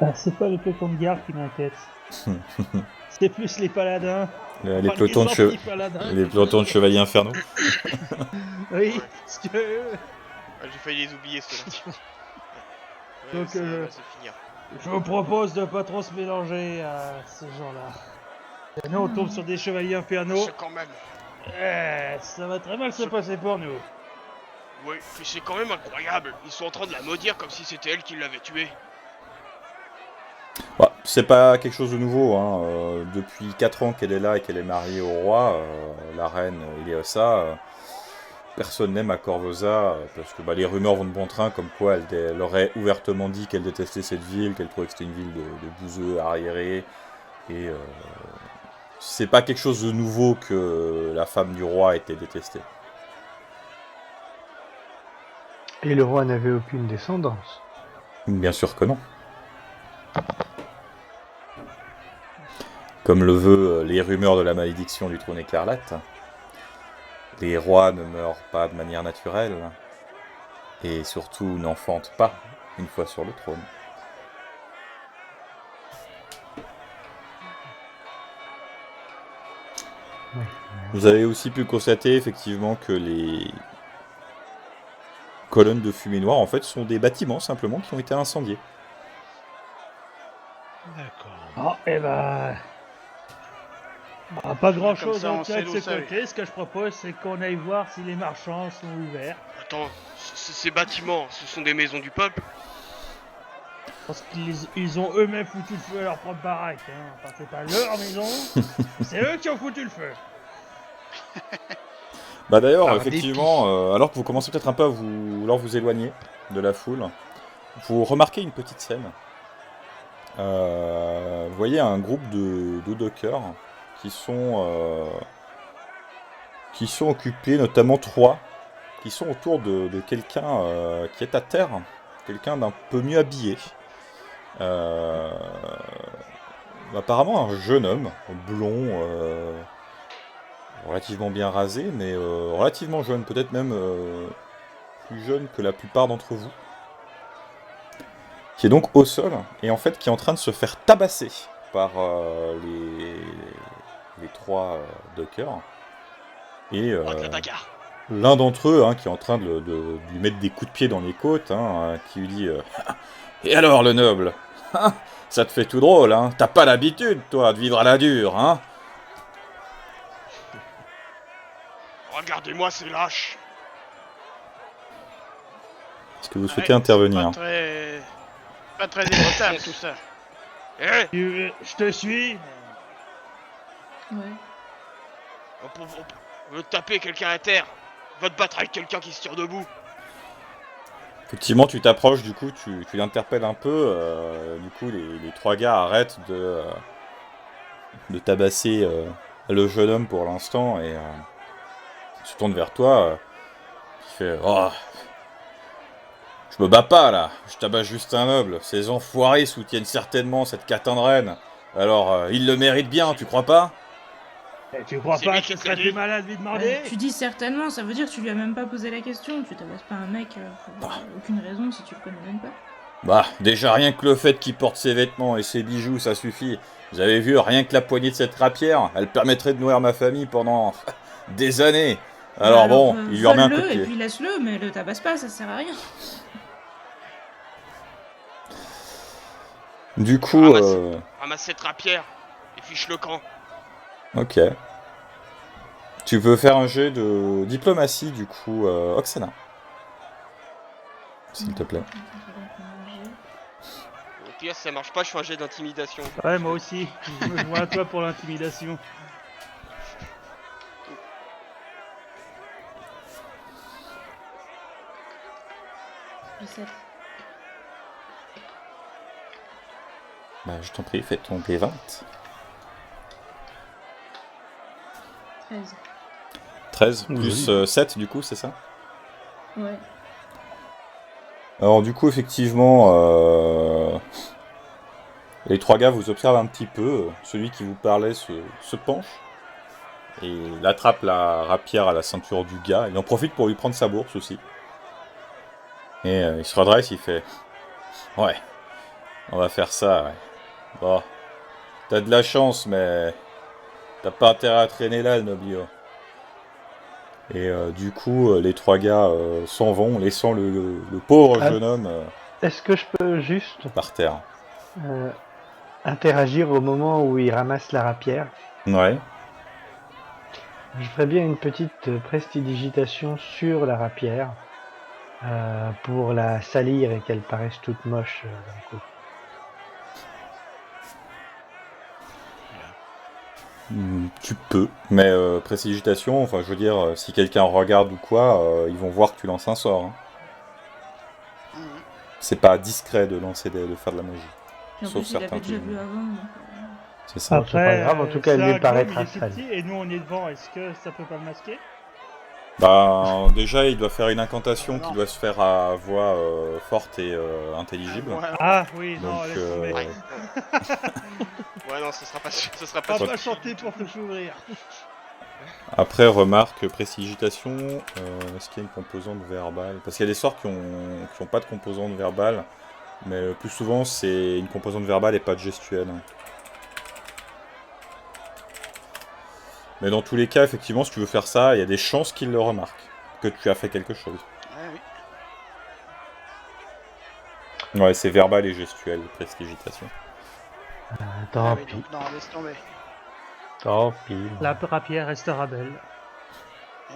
Ah, c'est pas les pelotons de garde qui m'inquiètent. C'est plus les paladins. Les Enfin, pelotons anti-paladins. les pelotons de chevaliers infernaux. Oui, parce que... Ah, j'ai failli les oublier ceux-là. Donc, ça va se finir. Je vous propose de pas trop se mélanger à ce genre-là. Sinon on tombe sur des chevaliers infernaux. C'est quand même. Ça va très mal se passer pour nous. Oui, mais c'est quand même incroyable. Ils sont en train de la maudire comme si c'était elle qui l'avait tuée. Bah, c'est pas quelque chose de nouveau, hein. Depuis 4 ans qu'elle est là et qu'elle est mariée au roi, la reine Ileosa, personne n'aime à Corvosa, parce que les rumeurs vont de bon train, comme quoi elle aurait ouvertement dit qu'elle détestait cette ville, qu'elle trouvait que c'était une ville de bouseux, arriérés, et c'est pas quelque chose de nouveau que la femme du roi était détestée. Et le roi n'avait aucune descendance. Bien sûr que non. Comme le veut les rumeurs de la malédiction du trône écarlate, les rois ne meurent pas de manière naturelle, et surtout n'enfantent pas une fois sur le trône. Oui. Vous avez aussi pu constater effectivement que les colonnes de fumée noire en fait sont des bâtiments simplement qui ont été incendiés. D'accord. Ah, et bah... pas grand chose ça, à on faire sait de d'où ce ça côté. Ce que je propose, c'est qu'on aille voir si les marchands sont ouverts. Attends, ces bâtiments, ce sont des maisons du peuple? Parce qu'ils ont eux-mêmes foutu le feu à leur propre baraque. Hein. Enfin, c'est pas leur maison, c'est eux qui ont foutu le feu. Bah d'ailleurs, Par effectivement, alors que vous commencez peut-être un peu à vous éloigner de la foule, vous remarquez une petite scène. Vous voyez un groupe de dockers qui sont occupés, notamment 3, qui sont autour de quelqu'un qui est à terre, quelqu'un d'un peu mieux habillé. Apparemment un jeune homme, blond, relativement bien rasé, mais relativement jeune, peut-être même plus jeune que la plupart d'entre vous, qui est donc au sol, et en fait qui est en train de se faire tabasser par les 3 dockers. Et Oh, de la bagarre. l'un d'entre eux, qui est en train de lui mettre des coups de pied dans les côtes, qui lui dit et alors le noble, ça te fait tout drôle, hein? T'as pas l'habitude, toi, de vivre à la dure, hein? Regardez-moi ces lâches. Est-ce que vous souhaitez intervenir? Pas très émouvant tout ça. Eh, Je te suis. Ouais. on veut taper quelqu'un à terre. Va te battre avec quelqu'un qui se tire debout. Effectivement, tu t'approches, du coup, tu l'interpelles un peu. Du coup, les 3 gars arrêtent de tabasser le jeune homme pour l'instant et se tournent vers toi. Qui fait oh, je me bats pas là, je tabasse juste un noble. Ces enfoirés soutiennent certainement cette catin de reine. Alors, ils le méritent bien, tu crois pas? Tu crois C'est pas lui que qui ce serait te l'a plus dit. malin de lui demander? Tu dis certainement, ça veut dire que tu lui as même pas posé la question. Tu tabasses pas un mec pour aucune raison si tu le connais même pas. Bah, déjà rien que le fait qu'il porte ses vêtements et ses bijoux, ça suffit. Vous avez vu, rien que la poignée de cette rapière, elle permettrait de nourrir ma famille pendant des années. Alors bon, il lui remet un coup de vole-le pied. et puis laisse-le, mais le tabasse pas, ça sert à rien. Du coup, Ramasse cette rapière et fiche le camp. ok. Tu peux faire un jet de diplomatie, du coup, Oksana. S'il te plaît. Au pire, si ça marche pas, je fais un jet d'intimidation. Ouais, moi aussi. Je me joins à toi pour l'intimidation. Je sais. Bah, je t'en prie, fais ton D20. 13. 13 Oui. plus 7, du coup, c'est ça? Ouais. Alors, du coup, effectivement, les 3 gars vous observent un petit peu. Celui qui vous parlait se penche et il attrape la rapière à la ceinture du gars. Il en profite pour lui prendre sa bourse aussi. Et il se redresse, il fait ouais, On va faire ça, ouais. Bon. T'as de la chance, mais... T'as pas intérêt à traîner là, le noblio. Et du coup, les 3 gars s'en vont, laissant le pauvre Ah. jeune homme Est-ce que je peux juste par terre. interagir au moment où il ramasse la rapière? Ouais. Je ferais bien une petite prestidigitation sur la rapière pour la salir et qu'elle paraisse toute moche d'un coup. Tu peux, mais précipitation, enfin je veux dire, si quelqu'un regarde ou quoi, ils vont voir que tu lances un sort. Hein. Mhm. C'est pas discret de lancer de faire de la magie. Puis en Sauf plus, il certains l'avait déjà trucs. vu avant. Donc, C'est ça. Bon, c'est pas grave, en tout cas, c'est lui un gnome, paraîtra il est tout sale. petit et nous on est devant, est-ce que ça peut pas le masquer? Bah déjà il doit faire une incantation Non. qui doit se faire à voix forte et intelligible. Ouais, Ah oui, non, Donc, laisse tomber. Ouais. Ouais, non, ce sera pas Pas sûr. pas chanter pour te couvrir. Après remarque prestidigitation, est-ce qu'il y a une composante verbale? Parce qu'il y a des sorts qui ont pas de composante verbale, mais le plus souvent c'est une composante verbale et pas de gestuelle. Mais dans tous les cas, effectivement, si tu veux faire ça, il y a des chances qu'il le remarque, que tu as fait quelque chose. ouais, oui. Ouais, c'est verbal et gestuel, prestidigitation. Tant Ah oui, pis, donc non, laisse tomber. tant pis. La rapière restera belle.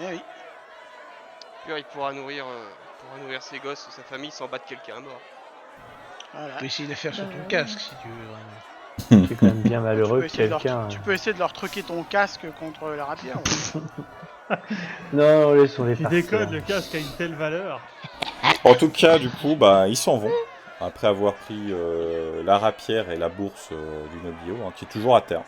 Eh oui. Puis, il pourra nourrir ses gosses ou sa famille sans battre quelqu'un à mort. Voilà. Tu peux essayer de le faire sur ton Bah, casque si tu veux. C'est quand même bien Tu malheureux peux, que essayer de leur, quelqu'un... tu peux essayer de leur truquer ton casque contre la rapière. Non, laissons-les Tu partir. déconnes, le casque a une telle valeur. En tout cas, du coup, bah, ils s'en vont, après avoir pris la rapière et la bourse du noblio, hein, qui est toujours à terre.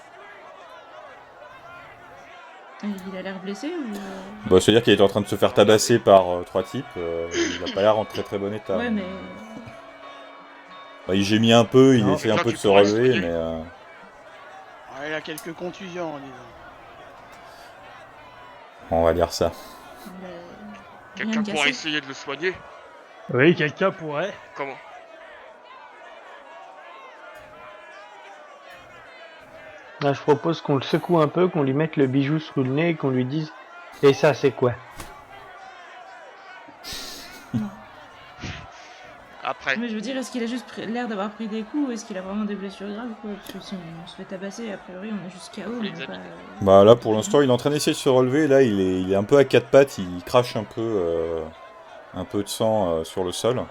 il a l'air blessé ou. Bah, c'est-à-dire qu'il est en train de se faire tabasser par 3 types, il a pas l'air en très très bon état. Ouais, mais. Bah, il gémit un peu, il Non, essaie un déjà, peu de tu se pourrais relever, soigner. mais... Ouais, il a quelques contusions, disons. on va dire ça. Rien Quelqu'un de pourrait cassé. essayer de le soigner. Oui, quelqu'un pourrait. Comment? Là, je propose qu'on le secoue un peu, qu'on lui mette le bijou sous le nez et qu'on lui dise « Et ça, c'est quoi Après. Mais je veux dire, est-ce qu'il a juste l'air d'avoir pris des coups ou est-ce qu'il a vraiment des blessures graves quoi? Parce que si on se fait tabasser, a priori, on est juste KO. Faut les on est pas- habiter. Bah là, pour l'instant, il est en train d'essayer de se relever, là, il est un peu à 4 pattes, il crache un peu de sang sur le sol.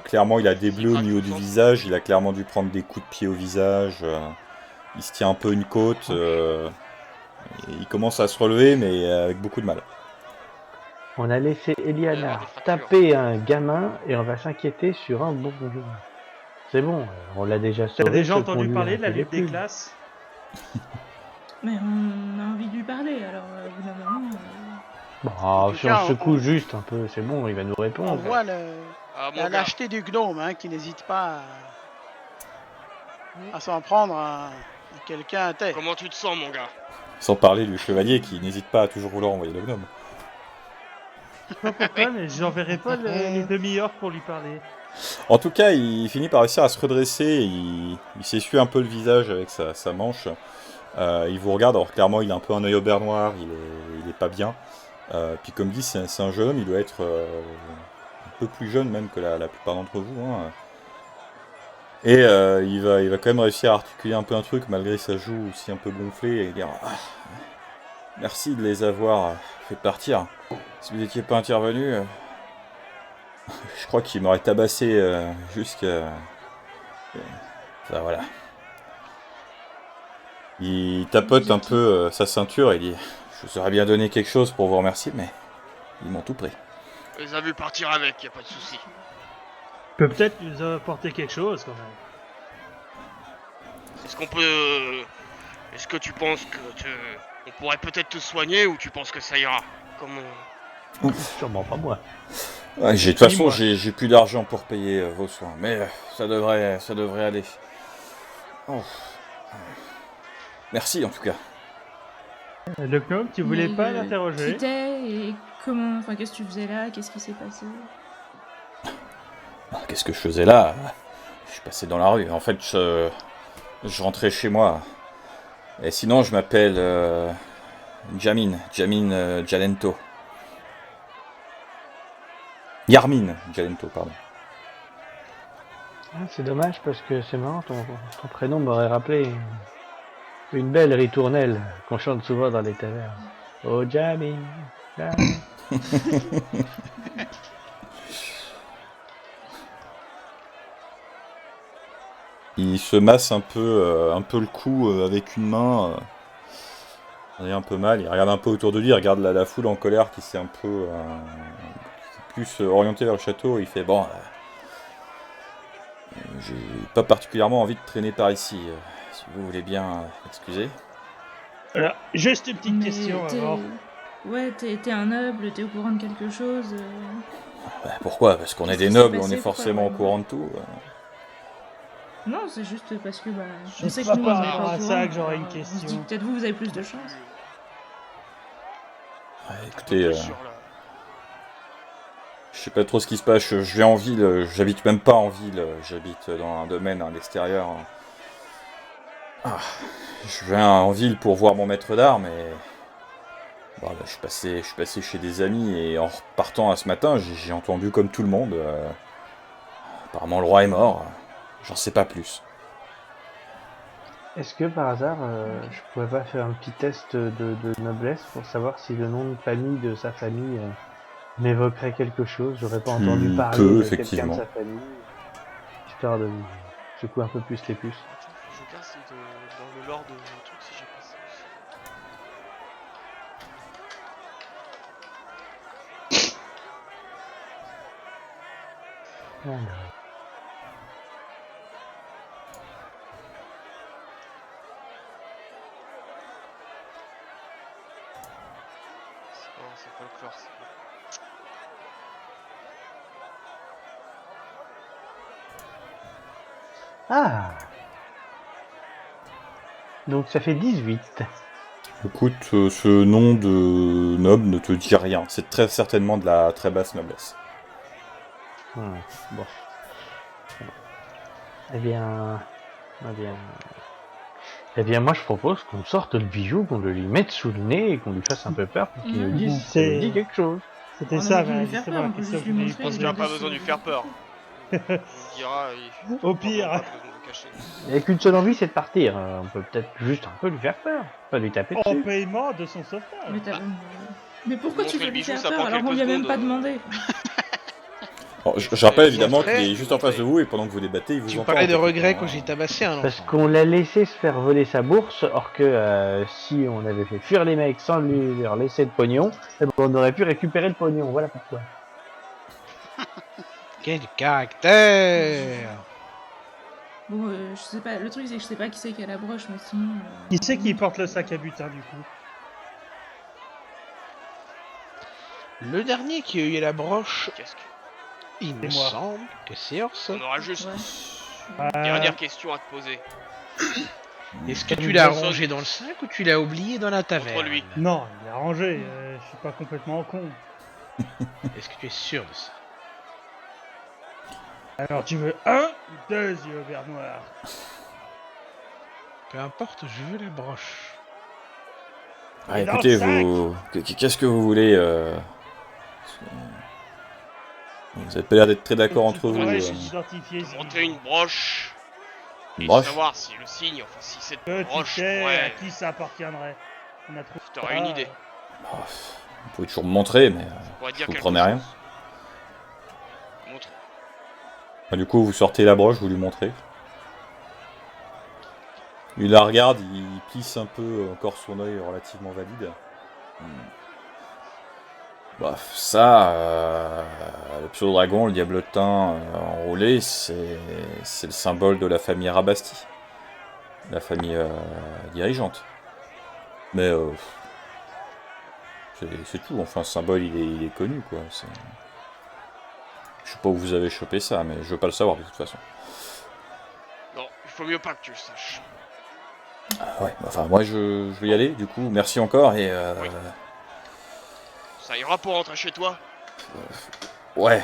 Clairement, il a des bleus au niveau du visage, il a clairement dû prendre des coups de pied au visage, il se tient un peu une côte, et il commence à se relever, mais avec beaucoup de mal. ?» On a laissé Il va y Eliana avoir des fractures. taper un gamin et on va s'inquiéter sur un bon jour. C'est bon, on l'a déjà sauvé. T'as déjà ceux qu'on entendu lui parler a de la fait des lutte des plumes. classes? Mais on a envie de lui parler, alors au bout d'un moment. Bah, si on Tiens, le secoue juste un peu, c'est bon, il va nous On répondre. voit Ah, mon la gars. lâcheté du gnome, hein, qui n'hésite pas à s'en prendre à quelqu'un à tête. Comment tu te sens, mon gars? Sans parler du chevalier qui n'hésite pas à toujours vouloir envoyer le gnome. Je sais pas pourquoi, mais j'enverrai pas les demi-orques pour lui parler. En tout cas, il finit par réussir à se redresser, il s'essuie un peu le visage avec sa manche. Il vous regarde, alors clairement il a un peu un œil au beurre noir, il est pas bien. Puis comme dit, c'est un jeune homme, il doit être un peu plus jeune même que la plupart d'entre vous. Hein. Et il va quand même réussir à articuler un peu un truc malgré sa joue aussi un peu gonflée et dire « Ah, merci de les avoir fait partir. Si vous n'étiez pas intervenu, je crois qu'il m'aurait tabassé jusqu'à... Enfin, voilà. » Il tapote un peu sa ceinture et dit « Je vous aurais bien donné quelque chose pour vous remercier, mais ils m'ont tout pris. » On les a vus partir avec, y a pas de souci. Peut-être nous apporter quelque chose quand même. Est-ce qu'on peut... Est-ce que tu penses que on pourrait peut-être te soigner ou tu penses que ça ira? Comment... Sûrement pas moi. Ouais, de toute façon, Dis-moi. j'ai plus d'argent pour payer vos soins, mais ça devrait aller. Oh. Merci en tout cas. Le gnome, tu voulais Mais, pas Qui l'interroger? t'es et comment. Enfin, qu'est-ce que tu faisais là? Qu'est-ce qui s'est passé? Qu'est-ce que je faisais là? je suis passé dans la rue. En fait, je rentrais chez moi. Et sinon, je m'appelle Jamin Jalento. Yarmin Jalento, pardon. Ah, c'est dommage parce que c'est marrant, ton prénom m'aurait rappelé une belle ritournelle qu'on chante souvent dans les tavernes. Oh Jamie, Jamie. Il se masse un peu le cou avec une main. Il est un peu mal. Il regarde un peu autour de lui. Il regarde la foule en colère qui s'est un peu plus orientée vers le château. Il fait bon. J'ai pas particulièrement envie de traîner par ici. Si vous voulez bien excuser. Alors, juste une petite Mais question avant. Ouais, t'es un noble, t'es au courant de quelque chose. Bah, pourquoi? Parce qu'on est Qu'est-ce des qui s'est nobles, on passé, est forcément au pourquoi, courant de tout. Non, c'est juste parce que je C'est sais que pas nous, on par n'est rapport pas à au ça courant. que j'aurais une On se dit question. que peut-être vous avez plus de chance. Ouais, Un peu écoutez, plus sur la- je sais pas trop ce qui se passe. Je vais en ville. J'habite même pas en ville. J'habite dans un domaine à l'extérieur. Ah, je vais en ville pour voir mon maître d'armes et bon, bah, je suis passé chez des amis et en repartant à ce matin, j'ai entendu comme tout le monde. Apparemment, le roi est mort. J'en sais pas plus. Est-ce que par hasard, je pourrais pas faire un petit test de noblesse pour savoir si le nom de famille de sa famille m'évoquerait quelque chose? J'aurais pas Tu entendu parler peux, de quelqu'un de effectivement. sa famille, histoire de secouer un peu plus les puces. Je regarde si dans le lore de truc si j'ai pas ça aussi. Alors, Non, c'est folklore, c'est pas. Ah! Donc ça fait 18. Écoute, ce nom de noble ne te dit rien. C'est très certainement de la très basse noblesse. Bon. Eh bien... Eh bien, moi je propose qu'on sorte le bijou, qu'on le lui mette sous le nez et qu'on lui fasse un peu peur pour qu'il nous dise si ça lui dit quelque chose. C'était On ça, aurait pu ma lui faire peur, on peut question juste que lui je voulais montrer. Je pense qu'il poser. n'y a pas besoin de lui faire peur. On me dira, Au pire. pas besoin de le cacher. Il n'y a qu'une seule envie, c'est de partir. On peut peut-être juste un peu lui faire peur, pas lui taper En dessus. paiement de son sauvetage. Mais pourquoi tu Montrer veux le lui bijou, faire ça peur prend alors qu'on quelques lui a même secondes. pas demandé? Alors, je rappelle évidemment montrer, qu'il est juste en face de vous et pendant que vous débattez, il vous Tu entend. parlais de techniquement, regret hein. quand j'ai tabassé un Parce enfant. qu'on l'a laissé se faire voler sa bourse, or que si on avait fait fuir les mecs sans lui leur laisser de pognon, eh ben, on aurait pu récupérer le pognon, voilà pourquoi. Quel caractère! Bon, je sais pas, le truc c'est que je sais pas qui c'est qui a la broche, mais sinon. Qui c'est qui porte le sac à butin du coup? Le dernier qui a eu la broche, Qu'est-ce que. il me C'est moi. semble que c'est Orson. On aura juste Ouais. dernière question à te poser. Est-ce que tu l'as rangé dans le sac ou tu l'as oublié dans la taverne? Contre lui. Non, il l'a rangé, je suis pas complètement con. Est-ce que tu es sûr de ça? Alors tu veux un ou deux yeux verts noirs? Peu importe, je veux la broche. Ah, Et dans écoutez, le sac. vous, qu'est-ce que vous voulez Vous avez pas l'air d'être très d'accord entre vous. Ouais, j'ai identifié ce Montrer une broche. Une Et broche savoir si le signe, enfin si cette que tu broche sais à pourrait. qui ça appartiendrait. On a trouvé. T'aurais une idée. Oh, vous pouvez toujours me montrer, mais Pourrait dire vous quelque prenez rien. chose. Montre. Du coup, vous sortez la broche, vous lui montrez. Il la regarde, il plisse un peu encore son œil relativement valide. Bah, ça, le pseudo-dragon, le diablotin enroulé, c'est le symbole de la famille Rabasti. La famille dirigeante. Mais c'est tout, enfin, ce symbole, il est connu, quoi. Je sais pas où vous avez chopé ça, mais je veux pas le savoir, de toute façon. Non, il faut mieux pas que tu le saches. Ah ouais, enfin, moi, je vais y aller, du coup, merci encore, et... Oui. Ça ira pour rentrer chez toi? Ouais.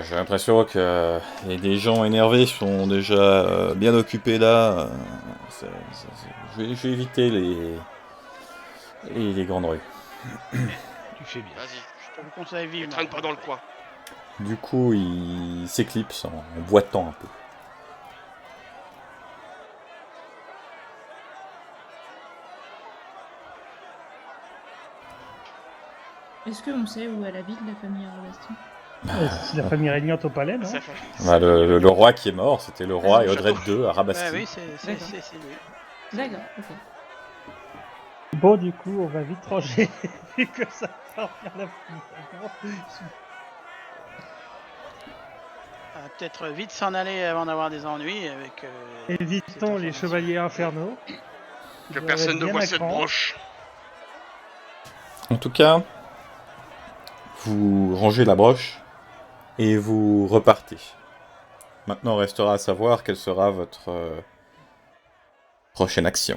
J'ai l'impression que les gens énervés sont déjà bien occupés là. Je vais éviter les grandes rues. Tu fais bien. Vas-y, Je te le conseille ne vivement. traîne pas dans le coin. Du coup, il s'éclipse en boitant un peu. Est-ce qu'on sait où elle habite, la famille Arabastion? C'est la famille régnante au palais, non? Ça fait... Bah, le roi qui est mort, c'était le roi Ah, et Audrey II à Ouais, Rabastine. oui, c'est lui. D'accord, ok. Bon, du coup, on va vite ranger, vu que ça va faire la pluie. On va peut-être vite s'en aller avant d'avoir des ennuis avec... Évitons les chevaliers infernaux. Que Ils personne ne auraient voit bien cette à cran. broche. En tout cas, vous rangez la broche et vous repartez. Maintenant, restera à savoir quelle sera votre prochaine action.